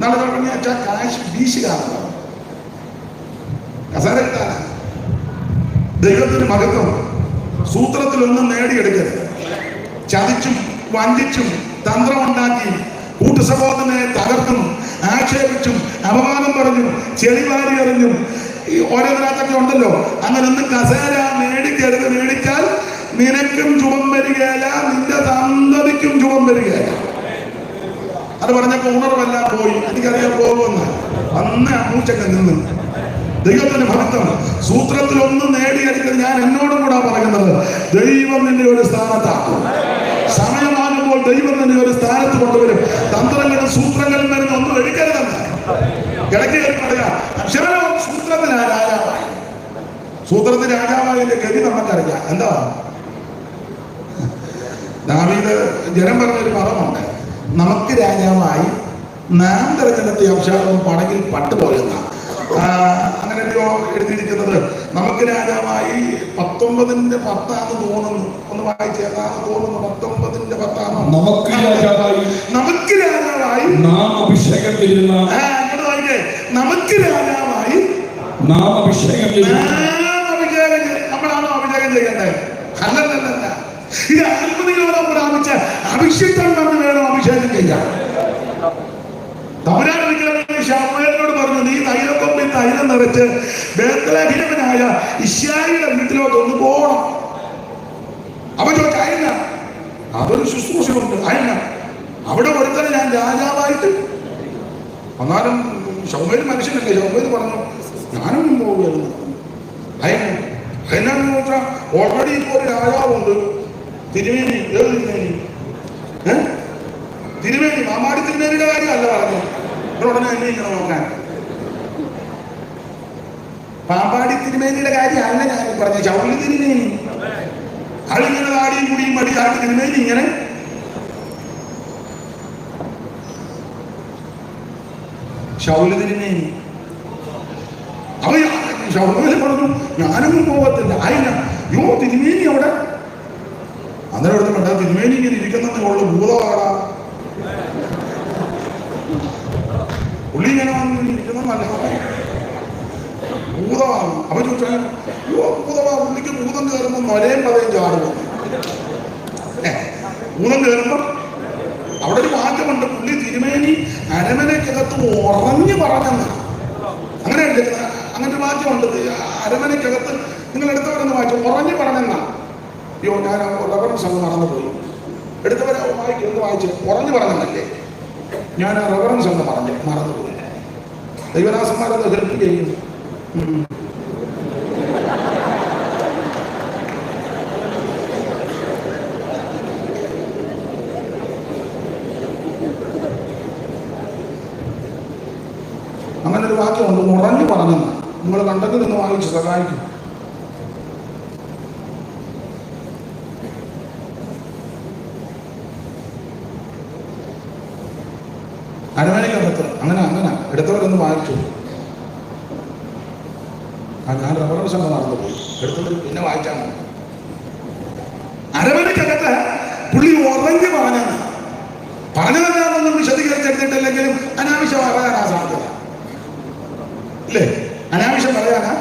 നാളെ തുടങ്ങി വെച്ചാൽ കാശ് വീശുകാരാണ്. കസേര കിട്ടാനാണ്. ദൈവത്തിന് മഹത്വം. സൂത്രത്തിലൊന്നും നേടിയെടുക്കരുത്. ചതിച്ചും വഞ്ചിച്ചും തന്ത്രമുണ്ടാക്കി കൂട്ടുസഹോദരനെ തകർത്തും ആക്ഷേപിച്ചും അപമാനം പറഞ്ഞും ചെളിവാരി എറിഞ്ഞും ഓരോന്നിനകത്തൊക്കെ ഉണ്ടല്ലോ. അങ്ങനെ ഒന്നും കസേര മേടിക്കരുത്. മേടിച്ചാൽ നിനക്കും ചുമം വരികയില്ല, നിന്റെ തന്തതിക്കും ചുമം വരികയില്ല. അത് പറഞ്ഞപ്പോൾ ഉണർവെല്ലാം പോയി. എനിക്കറിയാൻ പോകുമെന്ന് അന്ന് അമ്മൂച്ചൊക്കെ നിന്ന്. ദൈവത്തിന്റെ മഹത്വം. സൂത്രത്തിലൊന്നും നേടിയെടുക്കരുത്. ഞാൻ എന്നോടും കൂടാ പറയുന്നത്, ദൈവം നിന്റെ ഒരു സ്ഥാനത്താക്കും. സമയമാകുമ്പോൾ ദൈവം നിന്നെ ഒരു സ്ഥാനത്ത് കൊണ്ടുവരും. തന്ത്രങ്ങളും സൂത്രങ്ങളും വരുന്ന ഒന്നും എടുക്കരുതെന്ന് ഇടയ്ക്ക് പറയാം. അക്ഷരം സൂത്രത്തിന് രാജാവായി. സൂത്രത്തിന് രാജാവായതിന്റെ ഗതി നമുക്കറിയാം. എന്താ? ദാവീദ് ജനം പറഞ്ഞൊരു പദമുണ്ട്, നമുക്ക് രാജാവായി നാം തെരഞ്ഞെടുത്ത അബ്ശാലോം പടകിൽ പട്ടുപോയെന്ന. അങ്ങനെ എഴുതിയിരിക്കുന്നത് നമുക്ക് രാജാവായി 19:10 തോന്നുന്നു. ഒന്ന് വായിച്ചേതാന്ന് തോന്നുന്നു. 19:10 നമുക്ക് രാജാവായി നാം അഭിഷേകം ചെയ്യുന്ന. നമുക്ക് രാജാവായി നാം അഭിഷേകം ചെയ്യുന്ന. നമ്മളാണോ അഭിഷേകം ചെയ്യേണ്ടത്? അല്ലല്ല. ഇത് ആത്മനിയോടെ പ്രാപിച്ച അഭിഷിക്തം എന്ന് വേണം അഭിഷേകം ചെയ്യാൻ. തമ്പുരാൻ ശമൂവേലിനോട് പറഞ്ഞു, നീ തൈലക്കൊമ്പിൽ തൈലം നിറച്ച് ബേത്ലഹേമിനായ ഇശ്ശായിയുടെ വീട്ടിലോട്ട് ഒന്ന് പോകണം. അവൻ ചോദിച്ചു, അയന അതൊരു ശുശ്രൂഷയുണ്ട്. അയന അവിടെ ഒരുത്തനെ ഞാൻ രാജാവായിട്ട്. എന്നാലും ശമൂവേൽ മനുഷ്യനല്ലേ. ശമൂവേൽ പറഞ്ഞു, ഞാനും പോവുകയായിരുന്നു. അയനാന്ന് ചോദിച്ചാൽ ഓൾറെഡി ഇപ്പോൾ ഒരു രാജാവുണ്ട്. തിരുമേനി. ഏത് തിരുമേനി? തിരുമേനി മാമാടി തിരുമേനിയുടെ കാര്യമല്ല പറഞ്ഞു. ഉടനെ അന്വേഷിക്കണം നോക്കാൻ. പാമ്പാടി തിരുമേനിയുടെ കാര്യം അല്ല ഞാൻ പറഞ്ഞ. ശൗലി തിരുമേനി ആളിങ്ങനെ താടിയും കൂടിയും മടിയാട്ടി തിരുമേനി ഇങ്ങനെ. ശൗലി തിരുമേനി അവ ശൗലി പറഞ്ഞു, ഞാനൊന്നും പോകത്തില്ല. അയന യോ തിരുമേനി അവിടെ. അന്നേരം എടുത്ത് വേണ്ട, തിരുമേനി ഇങ്ങനെ ഇരിക്കുന്ന ഭൂതവാടാ. പുള്ളി ഇങ്ങനെ വന്നിരിക്കുന്ന നല്ല ഭൂതമാണ്. അവൻ ചോദിച്ചാൽ അയ്യോ ഭൂതമാ, പുള്ളിക്ക് ഭൂതം കയറുമ്പോൾ നൊരയും പതയും ചാടുന്നു. ഭൂതം കയറുമ്പോൾ അവിടെ ഒരു മാറ്റമുണ്ട്. പുള്ളി തിരുമേനി അരമനയ്ക്കകത്ത് ഉറഞ്ഞു പറഞ്ഞെന്ന്. അങ്ങനെ ഒരു മാറ്റമുണ്ട്. അരമനയ്ക്കകത്ത് നിങ്ങൾ എടുത്തവരെന്ന് വായിച്ചു ഉറഞ്ഞു പറഞ്ഞെന്നാ. അയ്യോ ഞാൻ റെഫറൻസ് അങ്ങ് മറന്നുപോയി. എടുത്തവരെ ഒന്ന് വായിച്ചു ഉറഞ്ഞു പറഞ്ഞെന്നല്ലേ. ഞാൻ ആ റെഫറൻസ് അങ്ങ് മറന്നുപോയി. ദൈവദാസന്മാരത് ഹെൽപ്പ് ചെയ്യും. അങ്ങനെ ഒരു വാക്യമുണ്ട്, ഉറഞ്ഞു പറഞ്ഞെന്ന്. നിങ്ങൾ കണ്ടെങ്കിൽ നിന്ന് വായിച്ച് സഹായിക്കും. അരമനയ്ക്കകത്ത് അങ്ങനെ എടുത്തവരൊന്ന് വായിച്ചു. ഞാൻ റെഫറൻസ് അങ്ങ് മറന്നുപോയി. എടുത്തവർ പിന്നെ വായിച്ചാൽ മതി. അരമനയ്ക്കകത്ത് പുള്ളി ഉറഞ്ഞു പറഞ്ഞതെന്നാണെന്നും വിശദീകരിച്ചെടുത്തിട്ടില്ലെങ്കിലും അനാവശ്യം പറയാനാ സാധ്യത ഇല്ലേ? അനാവശ്യം പറയാനാ.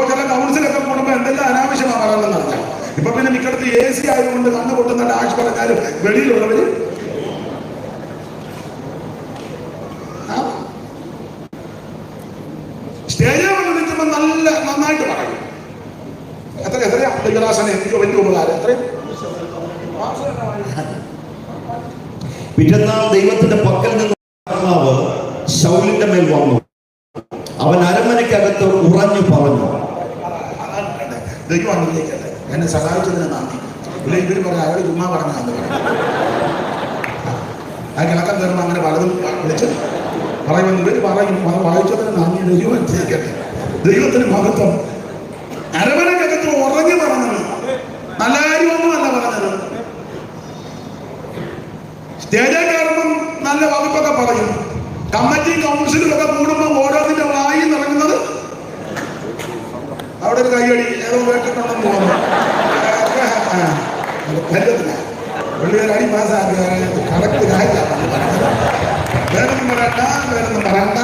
ചില കൗൺസിലൊക്കെ കൂടുമ്പോൾ എന്തെല്ലാം അനാവശ്യമാണ് പറയാനെന്ന് പറഞ്ഞാൽ. ഇപ്പൊ പിന്നെ മിക്കടത്ത് AC ആയതുകൊണ്ട് കണ്ണു പൊട്ടുന്ന ആശ പറഞ്ഞാലും വെളിയിലുള്ളവര് സ്റ്റേജിൽ വിളിക്കുമ്പോൾ നന്നായിട്ട് പറയും. എത്രയാ ദൈവദാസനെ എനിക്ക് വലിയ ഉപകാരം. എത്രയും പിറ്റന്നാൾ ദൈവത്തിന്റെ പക്കൽ നിന്ന് ആത്മാവ് ശൗലിന്റെ മേൽ വന്നു. അവൻ അരമനയ്ക്കകത്ത് ഉറഞ്ഞു പറഞ്ഞു. ദൈവം അനുഗ്രഹിക്കട്ടെ. എന്നെ സഹായിച്ചതിന് നന്ദി. ഇല്ല ഇവര് പറയാം അയാൾ ചുമ്മാ പറഞ്ഞാന്ന് പറഞ്ഞു. ആ കിഴക്കൻ തരുമ്പോൾ അങ്ങനെ പലതും വിളിച്ച് പറയുമെന്ന് ഇവര് പറയും. വായിച്ചതിന് നന്ദി. ദൈവം അനുഗ്രഹിക്കട്ടെ. ദൈവത്തിന് മഹത്വം. അരമനയ്ക്കകത്ത് ഉറഞ്ഞു പറഞ്ഞത് നല്ല കാര്യമൊന്നുമല്ല പറഞ്ഞത്. സ്റ്റേജിൽ കയറുമ്പം നല്ല വകുപ്പൊക്കെ പറയും. കമ്മിറ്റി കൗൺസിലൊക്കെ കൂടുമ്പോൾ ഓരോന്നിന്റെ വായി നിറങ്ങുന്നത് അവിടെ ഒരു കൈയടി ഏതോ കേട്ടിട്ടുണ്ടെന്ന് തോന്നുന്നു. വെള്ളിയൊരടി മാസം കറക്റ്റ് വേറൊന്നും പറയണ്ട.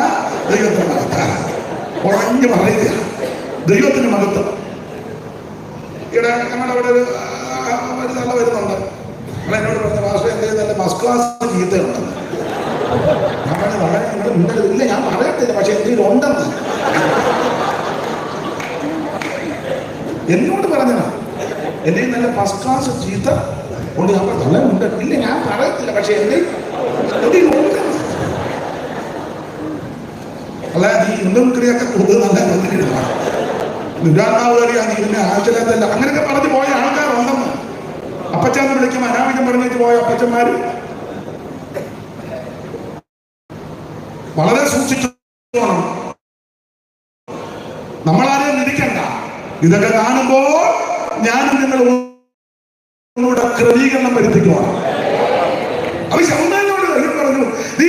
ദൈവത്തിന് മഹത്വം. ഉറഞ്ഞു പറയുക. ദൈവത്തിന് മഹത്വം. ഇവിടെ ഞങ്ങളവിടെ ഒരു നല്ല വരുന്നുണ്ട്. എന്നോട് പറഞ്ഞ ഭാഷ എന്തെങ്കിലും നല്ല ഫസ്റ്റ് ക്ലാസ് ചീത്തയുണ്ടെന്ന്. ഞാൻ പറഞ്ഞു വളരെ നിങ്ങൾ മിണ്ടരുതില്ല. ഞാൻ പറയത്തില്ല, പക്ഷെ എന്തെങ്കിലും ഉണ്ടെന്ന് എന്നോട് പറഞ്ഞതാ. എന്തെങ്കിലും നല്ല ഫസ്റ്റ് ക്ലാസ് ചീത്ത കൊണ്ട് ഞാൻ നല്ല ഉണ്ട്. ഇല്ല ഞാൻ പറയത്തില്ല, പക്ഷെ എന്തെങ്കിലും ഉണ്ടെന്ന്. അല്ല നീ ഇന്നും ക്രിയൊക്കെ കൂടുതൽ നല്ല നിരാത്മാവുകാരിയാണ്. ഇതിന്റെ ആവശ്യമില്ലാത്തല്ല അങ്ങനെയൊക്കെ പറഞ്ഞു പോയ ആൾക്കാരുണ്ടെന്ന്. അപ്പച്ചാന്ന് വിളിക്കും അനാവശ്യം പറഞ്ഞിട്ട് പോയ അപ്പച്ചന്മാര് വളരെ സൂക്ഷിച്ചു പോകണം. നമ്മളാരെയും നിരിക്കണ്ട. ഇതൊക്കെ കാണുമ്പോൾ ഞാനും നിങ്ങൾ ഒന്നുകൂടെ ക്രമീകരണം വരുത്തിക്കണം. അത് ശൗന്ദര്യോട് പറഞ്ഞു, നീ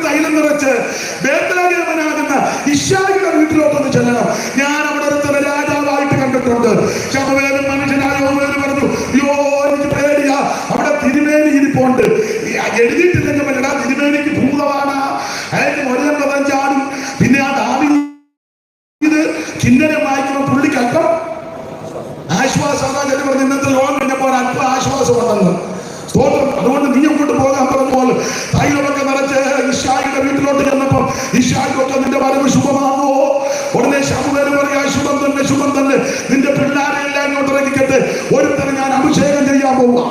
തൈലം നിറച്ച് ബേത്ലഹേമിനാകുന്ന ഇശ്ശായിയുടെ വീട്ടിലോട്ടൊന്ന് ചെല്ലണം. ഞാൻ അവിടെ ഒരുത്തനെ രാജാവായിട്ട് കണ്ടിട്ടുണ്ട്. ശമൂവേലും മനുഷ്യനായ യോവേലും പറഞ്ഞു, യോ എനിക്ക് പേടിയാ, അവിടെ തിരുമേനി ഇരിപ്പുണ്ട്. എഴുതിയിട്ടില്ലെങ്കിൽ പലടാ തിരുമേനിക്ക് ഭൂതമാണ്. അയാൾക്ക് ഒരേ പദം ചാടും. പിന്നെ ആ ദാവീദ് കിന്നരം വായിക്കുമ്പോൾ പുള്ളിക്കല്പം ആശ്വാസം. പറഞ്ഞു ഇന്നത്തെ ലോകം കഴിഞ്ഞപ്പോൾ അല്പം ആശ്വാസം ഉണ്ടെന്ന്. സ്തോത്രം. അതുകൊണ്ട് നീ അങ്ങോട്ട് പോകാൻ പറഞ്ഞപ്പോൾ തൈലമൊക്കെ നിറച്ച് ഇശ്ശായിയുടെ വീട്ടിലോട്ട് ചെന്നപ്പോൾ ഇശ്ശായിക്കൊക്കെ നിന്റെ വരവ് ശുഭമാണോ? ഉടനെ ശമൂവേൽ പറയാ, ശുഭം തന്നെ, ശുഭം തന്നെ. നിന്റെ പിള്ളേരെല്ലാം ഇങ്ങോട്ട് ഇറങ്ങിക്കട്ടെ. ഒരുത്തരം ഞാൻ അഭിഷേകം ചെയ്യാൻ പോവാ.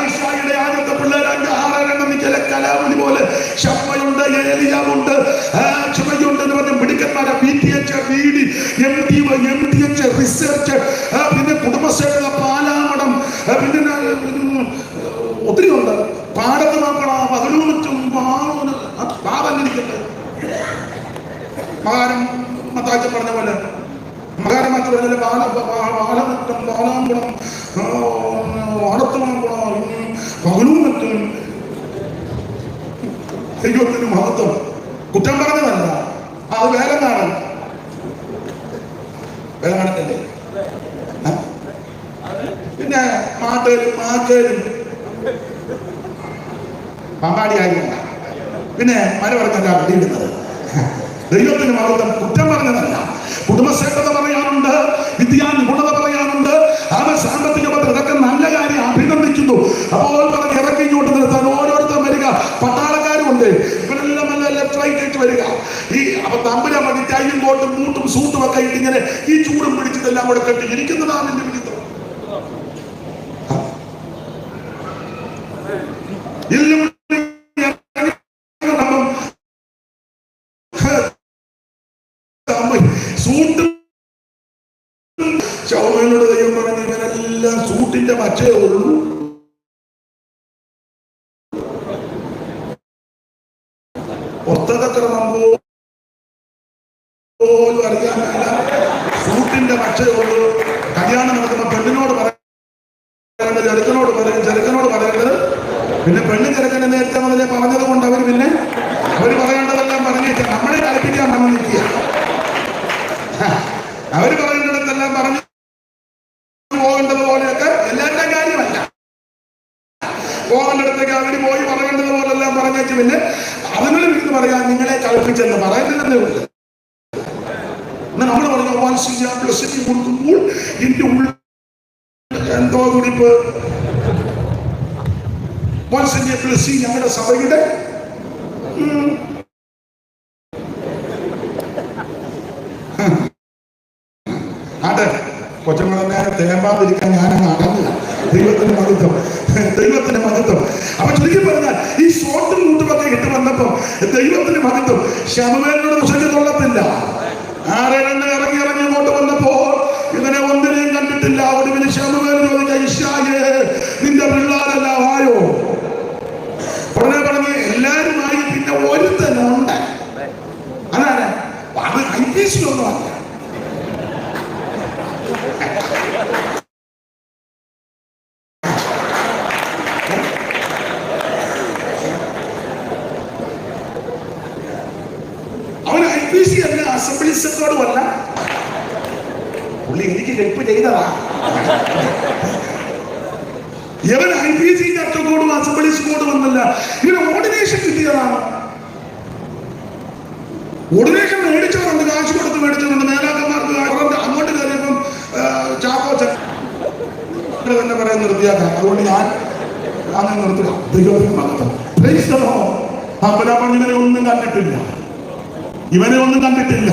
ഇശ്ശായിയുടെ ആദ്യത്തെ പിള്ളേരെ 6 ചില കലാമണി പോലെ ഷമ്മയുണ്ട്, ഏലിയാവുണ്ട്, ചുമയുണ്ട് എന്ന് പറഞ്ഞ മിടുക്കന്മാരെ. PTH, BD, MTH, റിസർച്ച്, പിന്നെ കുടുംബശ്രീ, പാലാമടം, പിന്നെ ഒത്തിരി ഉണ്ട്. പാടത്ത് നോക്കണം. പകലൂറ്റും പാവന്നിരിക്കട്ടെ. മകാരം മത്താച്ച പറഞ്ഞ പോലെ മകാരം മറ്റു പറഞ്ഞ പാലമുറ്റം, പാലാമ്പുണം, വാടത്തുമാക്കണം, പകലൂമറ്റും. ദൈവത്തിന് മഹത്വം. കുറ്റം പറഞ്ഞതല്ല. അത് വേറെ നാടൻ വേറെ നാടല്ലേ. പിന്നെ മാട്ടേരും മാക്കേരും പമ്പാടി ആയിരുന്നില്ല. പിന്നെ മരവടക്കല്ല വെടിയിടുന്നത്. ദൈവത്തിന് മഹത്വം. കുറ്റം പറഞ്ഞതല്ല. കുടുംബശ്രേഷ്ഠത പറയാനുണ്ട്, വിദ്യാ നിപുണത പറയാനുണ്ട്, സാമ്പത്തിക ഭദ്രത, ഇതൊക്കെ നല്ല കാര്യം, അഭിനന്ദിക്കുന്നു. അപ്പോൾ പറഞ്ഞ് ഇറക്കി ഇങ്ങോട്ട് നിർത്താൻ ഓരോരുത്തർ വരിക. പട്ടാളക്കാരുണ്ട്, ഇവരെല്ലാം നല്ല ലെഫ്റ്റ് റൈറ്റ് ആയിട്ട് വരിക. ഈ അപ്പൊ തമ്പുര മതി ടൈയും കോട്ടും മൂട്ടും സൂട്ടും ഒക്കെ ഇട്ട് ഇങ്ങനെ ഈ ചൂടും പിടിച്ചിട്ടെല്ലാം കൂടെ കെട്ടി ഇരിക്കുന്നതാണ് എന്റെ വിരുദ്ധം. സൂട്ട് ചൗമേനോട് ദൈവം പറഞ്ഞു, ഇവരെല്ലാം സൂട്ടിന്റെ മറ്റേ ഉള്ളൂ. ഒത്തതക്രമം പോലും അറിയാനല്ല, സൂട്ടിന്റെ പക്ഷേ ഉള്ളൂ. കല്യാണം നടക്കുമ്പോ പെണ്ണിനോട് പറയേണ്ടത് ചെറുക്കനോട് പറയും, ചെറുക്കനോട് പറയേണ്ടത് പിന്നെ പെണ്ണും ചെറുക്കനെ നേരത്തെ മുതലേ പറഞ്ഞത് കൊണ്ട് അവർ പറയേണ്ടതെല്ലാം പറഞ്ഞിട്ട് നമ്മളെ കളിപ്പിക്കാൻ നമ്മൾ നിൽക്കുക. അവര് പറയേണ്ടിടത്തെല്ലാം പറഞ്ഞു പോകേണ്ടത് പോലെയൊക്കെ എല്ലാവരുടെയും കാര്യമല്ല. പോകേണ്ടിടത്തേക്ക് അവര് പോയി പറയേണ്ടത് പോലെല്ലാം പറഞ്ഞേച്ച് പിന്നെ അതിനോട് വിളിച്ച് പറയാൻ നിങ്ങളെ കളിപ്പിച്ചെന്ന് പറയുന്നതേ ഉള്ളൂ. നമ്മൾ പറഞ്ഞു ബ്ലസ്സിംഗ് കൊടുക്കുമ്പോൾ എന്റെ ഉള്ളിൽ എന്തോ കുടിപ്പ്. ബ്ലസ്സിംഗ് ഞങ്ങളുടെ സഭയുടെ അതെ കൊച്ചങ്ങളെ തേമ്പാതിരിക്കാൻ ഞാനങ്ങ് അടങ്ങില്ല. ദൈവത്തിന് മഹത്വം, ദൈവത്തിന് മഹത്വം. അപ്പൊ ചുരുക്കി പറഞ്ഞാൽ ഈ സോട്ടും കൂട്ടുമൊക്കെ ഇട്ട് വന്നപ്പോ ദൈവത്തിന് മഹത്വം. ശമവേലിനോട് മുസഞ്ഞ് കൊള്ളത്തില്ല. ആരെണ്ണം ഇറങ്ങി ഇങ്ങോട്ട് വന്നപ്പോ ഇവനെ ഒന്നിനെയും കണ്ടിട്ടില്ല. ഒടുവിന് ശമവേൽ ചോദിച്ച, ഇശ്ശായേ നിന്റെ പിള്ളേരെല്ലാം ആയോ? ഉടനെ പറഞ്ഞ് എല്ലാരുമായി. പിന്നെ ഒരുത്തനുണ്ട്, അതാണ് അത് ഐപീസിലൊന്നും അല്ല. അവൻ ഐപീസി അല്ല, അസംബ്ലിസത്തോടും അല്ല. പുള്ളി എനിക്ക് ഹെൽപ്പ് ചെയ്തതാ. ഇവൻ ഐപീസി ചട്ടക്കോടും അസംബ്ലീസ് കോഡും ഒന്നല്ല, ഇവന് ഓർഡിനേഷൻ കിട്ടിയതാണ്. ഓർഡിനേഷൻ മേടിച്ചവരുണ്ട്, കാശ് കൊടുത്ത് മേടിച്ചവരുണ്ട്. മേലാക്കന്മാർക്ക് അങ്ങോട്ട് കയറിയപ്പം ചാക്കോ തന്നെ പറയാൻ നിർത്തിയാക്കാം. അതുകൊണ്ട് ഞാൻ അങ്ങനെ നിർത്തുക. ദൈവത്തിന് മഹത്വം. ഇവനെ ഒന്നും കണ്ടിട്ടില്ല, ഇവനെ ഒന്നും കണ്ടിട്ടില്ല.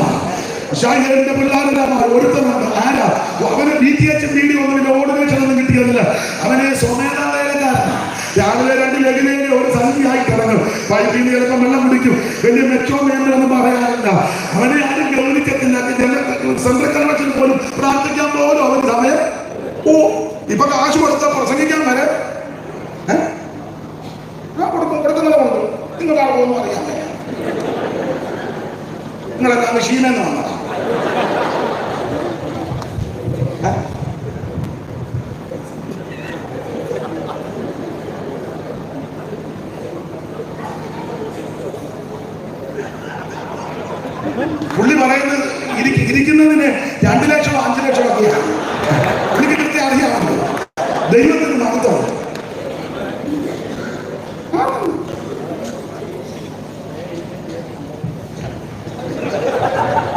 ഷാഹിന്റെ പിള്ളേരെല്ലാം ഒരുത്തനുണ്ട്. ആരാ? അവന് DTH വീഡിയോ ഒന്നുമില്ല, ഓർഡിനേഷൻ ഒന്നും കിട്ടിയതില്ല. അവനെ സ്വമേധാവേലക്കാരൻ. രാവിലെ 2 ലഗ്നേനെ ഒരു സംഖ്യയായിട്ട് ഇറങ്ങും. പൈപ്പിൽ നിന്ന് ചിലപ്പോൾ വെള്ളം കുടിക്കും. വലിയ മെച്ചോ വേണ്ടൊന്നും പറയാനില്ല. അവനെ ആരും ഗൗനിക്കത്തില്ല. സെൻട്രൽ കൺവെൻഷൻ പോലും പ്രാർത്ഥിക്കാൻ പോലും അവന് സമയം. ഇപ്പൊ കാശ് കൊടുത്താൽ പ്രസംഗിക്കാൻ വരെ കൊടുക്കുന്നതുകൊണ്ട് നിങ്ങളാൾ പോകുന്നു അറിയാൻ വയ്യ. നിങ്ങളെല്ലാം ക്ഷീണെന്ന് വന്നതാ. പുള്ളി പറയുന്നത് ഇരിക്കുന്നതിന് 2 ലക്ഷമോ 5 ലക്ഷമോ ഒക്കെയാണ്. പുള്ളിക്ക് കൃത്യം അറിയാമല്ലോ. ദൈവത്തിന് മഹത്വം.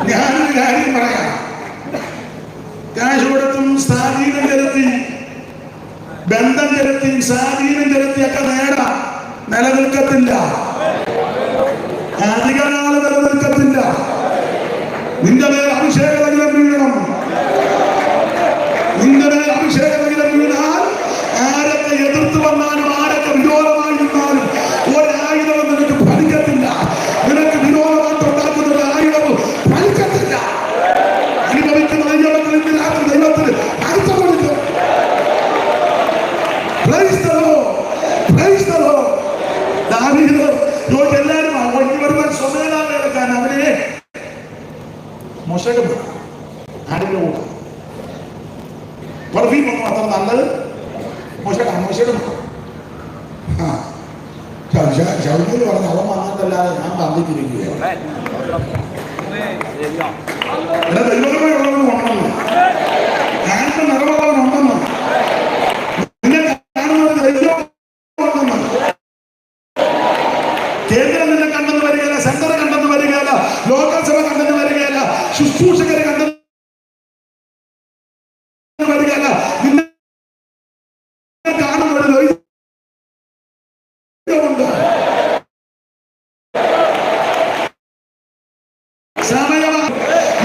ഞാനൊരു കാര്യം പറയാം. കാശ് കൊടുത്തും സ്വാധീനം ചെലുത്തി, ബന്ധം ചെലുത്തി, സ്വാധീനം ചെലുത്തിയൊക്കെ നേടാം. നിലനിൽക്കത്തില്ല, അധിക നാള് നിലനിൽക്കത്തില്ല. നിന്റെ മേൽ അഭിഷേകതകിലം വീഴണം. നിന്റെ മേൽ അഭിഷേകതകിലം വീണാൽ ആരൊക്കെ എതിർത്ത് വന്നാലും ആരൊക്കെ വിരോധമായി നിന്നാലും ഒരായുധവും നിനക്ക് ഫലിക്കത്തില്ല. നിനക്ക് വിരോധമായിട്ടുണ്ടാക്കുന്ന ഒരു ആയുധവും ഫലിക്കത്തില്ല. അനുഭവിക്കുന്ന ദൈവത്തിന് ദൈവത്തിന് അടുത്ത കൊടുക്കും. എല്ലാവരും വരുന്ന സ്വമേധാവേലക്കാരൻ അവരെ മോശം ആടിന്റെ കൂട്ടം പെർഫ്യൂം ഒന്നും അത്ര നല്ലത് മോശം. ശൗര്യത്തിൽ പറഞ്ഞ അവൻ വന്നിട്ടല്ലാതെ ഞാൻ വന്നിട്ടിരിക്കുകയാണ്. എന്റെ ദൈവങ്ങളുള്ളവന് വന്നെന്ന്, ഞാനിപ്പോ നിറവുള്ളവനുണ്ടെന്ന്, നിന്നെ കാണുന്നത് ദൈവം ഉണ്ടെന്ന്. കേന്ദ്രം നിന്നെ കണ്ട നിന്നെ കാണുന്ന ഒരു ദൈവമുണ്ട്. സമയമാണ്.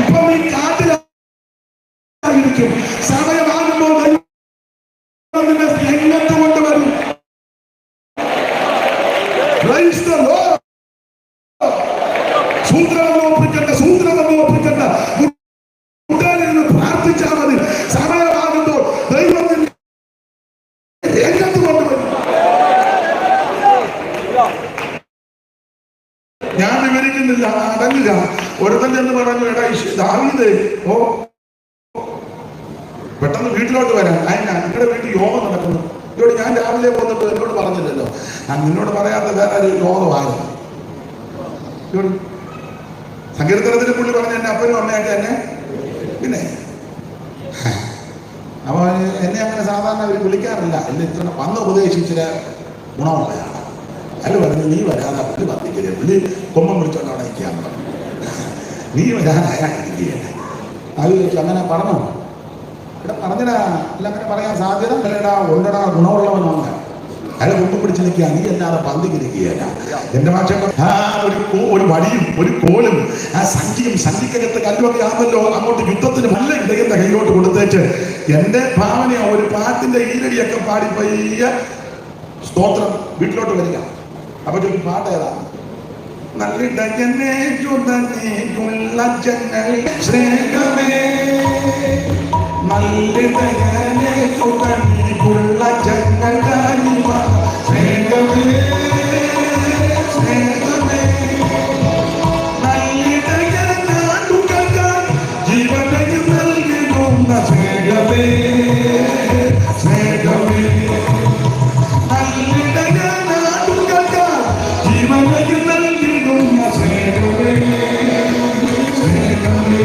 ഇപ്പൊ നീ കാട്ടിലായിരിക്കും. സമയമാകുമ്പോൾ ദൈവം നിന്നെ രംഗത്ത് കൊണ്ടുവരും. സൂത്രമെന്ന് ഒപ്പിക്കണ്ട. പ്രാർത്ഥിച്ചാൽ മതി. സമയമാകുമ്പോൾ ദൈവം നിന്നെ രംഗത്ത് കൊണ്ടുവരും. ഞാൻ വിവരിക്കുന്നില്ല, അടങ്ങില്ല. ഒരുത്തൻ എന്ന് പറഞ്ഞു, എടാ ദാവീദേ, ഓ പെട്ടെന്ന് വീട്ടിലോട്ട് വരാൻ. നിങ്ങളുടെ വീട്ടിൽ യോഗം നടക്കുന്നു. ഇതോട് ഞാൻ രാവിലെ പോന്നിട്ട് എന്നോട് പറഞ്ഞില്ലല്ലോ. ഞാൻ നിന്നോട് പറയാത്ത വേറെ ഒരു യോഗമായിരുന്നു. സങ്കീർത്തനത്തിന് പുള്ളി പറഞ്ഞ എന്നെ അപ്പനും അമ്മയായിട്ട് എന്നെ പിന്നെ അപ്പൊ എന്നെ അങ്ങനെ സാധാരണ അവർ വിളിക്കാറില്ല. എന്നെ ഇത്ര വന്ന് ഉപദേശിച്ചിട്ട് ഗുണമുള്ളതാണ്. അയാൾ പറഞ്ഞു, നീ വരാതെ പുള്ളി വർദ്ധിക്കരുത്, പുള്ളി കൊമ്പം വിളിച്ചോണ്ട് അവിടെ നിൽക്കാന്ന് പറഞ്ഞു. നീ വരാനായിരിക്കുകയല്ലേ. അത് ചോദിച്ചു, അങ്ങനെ പറഞ്ഞോ? ഇവിടെ പറഞ്ഞടാ, അല്ല അങ്ങനെ പറയാൻ സാധ്യത അല്ലടാ, ഉണ്ടടാ, ഗുണമുള്ളവനാണ്. അയാൾ കൊമ്പ് പിടിച്ച് നിൽക്കുക, നീ അല്ലാതെ പന്തിക്കിരിക്കുകയല്ല. എന്റെ ഭാഷ ഒരു വടിയും ഒരു കോലും ആ സഞ്ചിക്കകത്ത് കല്ലുമൊക്കെ ആണല്ലോ. അങ്ങോട്ട് യുദ്ധത്തിന് നല്ല ഇടയന്റെ കയ്യിലോട്ട് കൊടുത്തേച്ച് എന്റെ ഭാവന ഒരു പാട്ടിന്റെ ഈരടിയൊക്കെ പാടി പയ്യ സ്തോത്രം വീട്ടിലോട്ട് വരിക. അപ്പൊ ഒരു പാട്ട് ഏതാണ്? നല്ലിടയനെ യുദ്ധനേക്കുള്ള ജനങ്ങൾ സ്നേഹമേ, നല്ലിടയനെ യുദ്ധനേക്കുള്ള ജനങ്ങൾ സ്നേഹമേ, സ്നേഹമേ, നല്ലിടയനാടുകൾ ജീവനയും നൽകുന്ന സ്നേഹമേ, സ്നേഹമേ, നല്ലിടയനാടുകൾ ജീവനയും നൽകുന്ന സ്നേഹമേ, സ്നേഹമേ.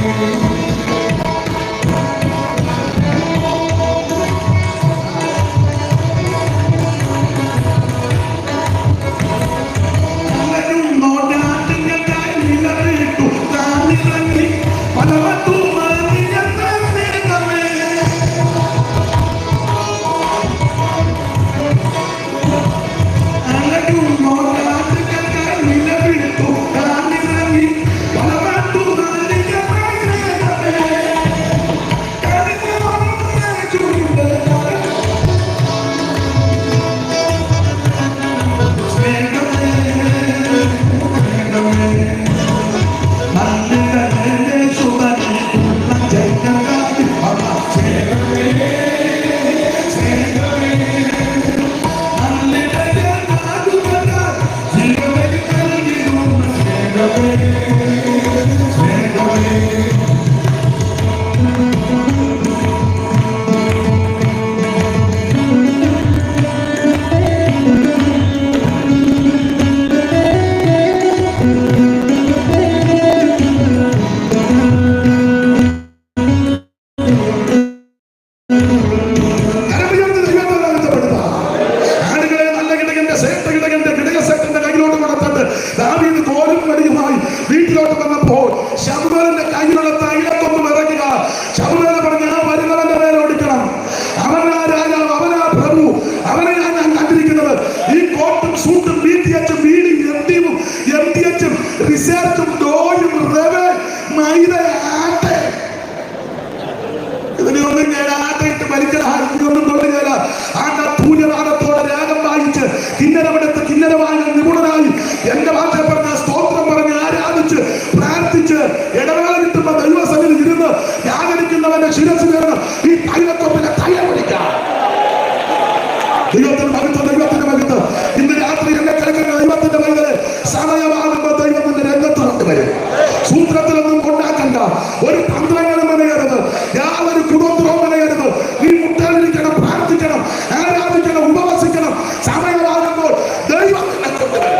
വീട്ടിലോട്ട് വന്നപ്പോൾ ശമൂവേലിന്റെ കയ്യിലുള്ള തൈലക്കൊമ്പ് ഇറങ്ങുക. ശമൂവേൽ പറഞ്ഞു, ആ വരുന്നവന്റെ മേലെ ഓടിക്കണം. അവനാ രാജാവ്, അവനാ പ്രഭു, അവനെ ഞാൻ കണ്ടിരിക്കുന്നത്. ഈ കോട്ടും സൂട്ടും BTH ബീഡി MTH റിസർച്ചും ഡോയും റവേ മൈദ ആട്ടെ ഇതിനൊന്നും ഞാൻ ആട്ടയിട്ട് വലിക്കലാതൊന്നും തൊള്ളുകയില്ല. ആട്ട പൂജവാദത്തോടെ രാഗം വായിച്ച് കിന്നരമെടുത്ത് കിന്നരവായ നിപുണനായി എന്റെ ഭാഷ പറഞ്ഞ സ്തോത്രം പറഞ്ഞ് ആരാധിച്ച് പ്രാർത്ഥിച്ച് ഇടവേള കിട്ടുമ്പോ ദൈവസന്നിധി ഇരുന്ന് യാചരിക്കുന്നവന്റെ ശിരസിൽ നിന്ന് ഈ തൈലക്കൊമ്പിന്റെ തൈലം പിടിക്കാം. ദൈവത്തിന്റെ മകത്വം, ദൈവത്തിന്റെ മകത്വം. ഇന്ന് രാത്രി എന്നെ കിടക്കുന്ന ദൈവത്തിന്റെ മകനെ സമയമാകുമ്പോൾ ദൈവത്തിന്റെ രംഗത്ത് കൊണ്ടുവരും. സൂത്രത്തിലൊന്നും കൊണ്ടാക്കണ്ട, ഒരു തന്ത്രങ്ങളും മെനയരുത്, യാതൊരു കുടോത്രവും മെനയരുത്. നീ മുട്ടാതിരിക്കണം, പ്രാർത്ഥിക്കണം, ആരാധിക്കണം, ഉപവസിക്കണം. സമയമാകുമ്പോൾ ദൈവം നിന്നെ കൊണ്ടുവരും.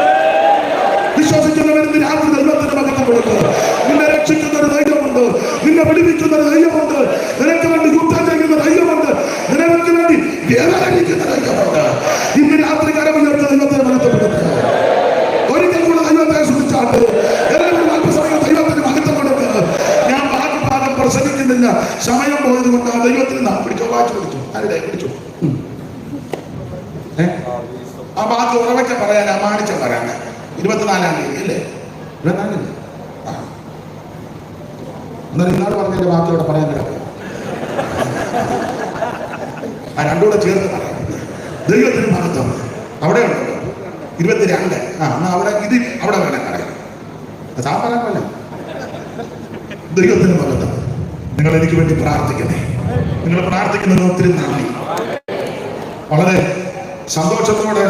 വിശ്വസിക്കുന്നവരിന്ന് രാത്രി ദൈവത്തിന്റെ മകത്വം കൊടുക്കുക. നിന്നെ രക്ഷിക്കുന്ന ഒരു ദൈവമുണ്ട്, നിന്നെ വിടുവിക്കുന്ന ഒരു ദൈവമുണ്ട്, നിനക്ക് വേണ്ടി യുദ്ധം ചെയ്യുന്ന ദൈവമുണ്ട്, നിനക്ക് വേണ്ടി വേദനിക്കുന്ന ദൈവമുണ്ട്. ഇന്ന് രാത്രി കരമുയർത്ത ദൈവത്തെ മഹത്വപ്പെടുത്തുക. ഒരിക്കൽ കൂടെ ദൈവത്തെ ശ്രദ്ധിച്ചാണ്ട് എല്ലാവരും അല്പസമയം ദൈവത്തിന് മഹത്വം കൊടുക്കുക. ഞാൻ ഭാഗം പ്രസംഗിക്കുന്നില്ല, സമയം പോയത് കൊണ്ട് ആ ദൈവത്തിന് നാം പിടിച്ചോ. വാച്ച് പിടിച്ചു. ആരുടെ പിടിച്ചു? ആ ബാക്കി ഉറവച്ച പറയാൻ അമാണിച്ച പറയാൻ 24-ാം തീയതി അല്ലേ? 24-ല്ലേ? എന്നാലും ഇന്നാൾ പറഞ്ഞതിന്റെ ബാക്കി അവിടെ പറയാൻ കിടക്കുക. ആ രണ്ടുകൂടെ ചേർത്ത് പറയാം. ദൈവത്തിന് മഹത്വം അവിടെ ഉണ്ടല്ലോ 22. എന്നാ അവിടെ ഇത് അവിടെ വേണം പറയാം. താ പറയാൻ പോലെ ദൈവത്തിന് മഹത്വം. നിങ്ങൾ എനിക്ക് വേണ്ടി പ്രാർത്ഥിക്കണേ. നിങ്ങൾ പ്രാർത്ഥിക്കുന്നത് ഒത്തിരി നന്ദി. വളരെ സന്തോഷത്തോടെ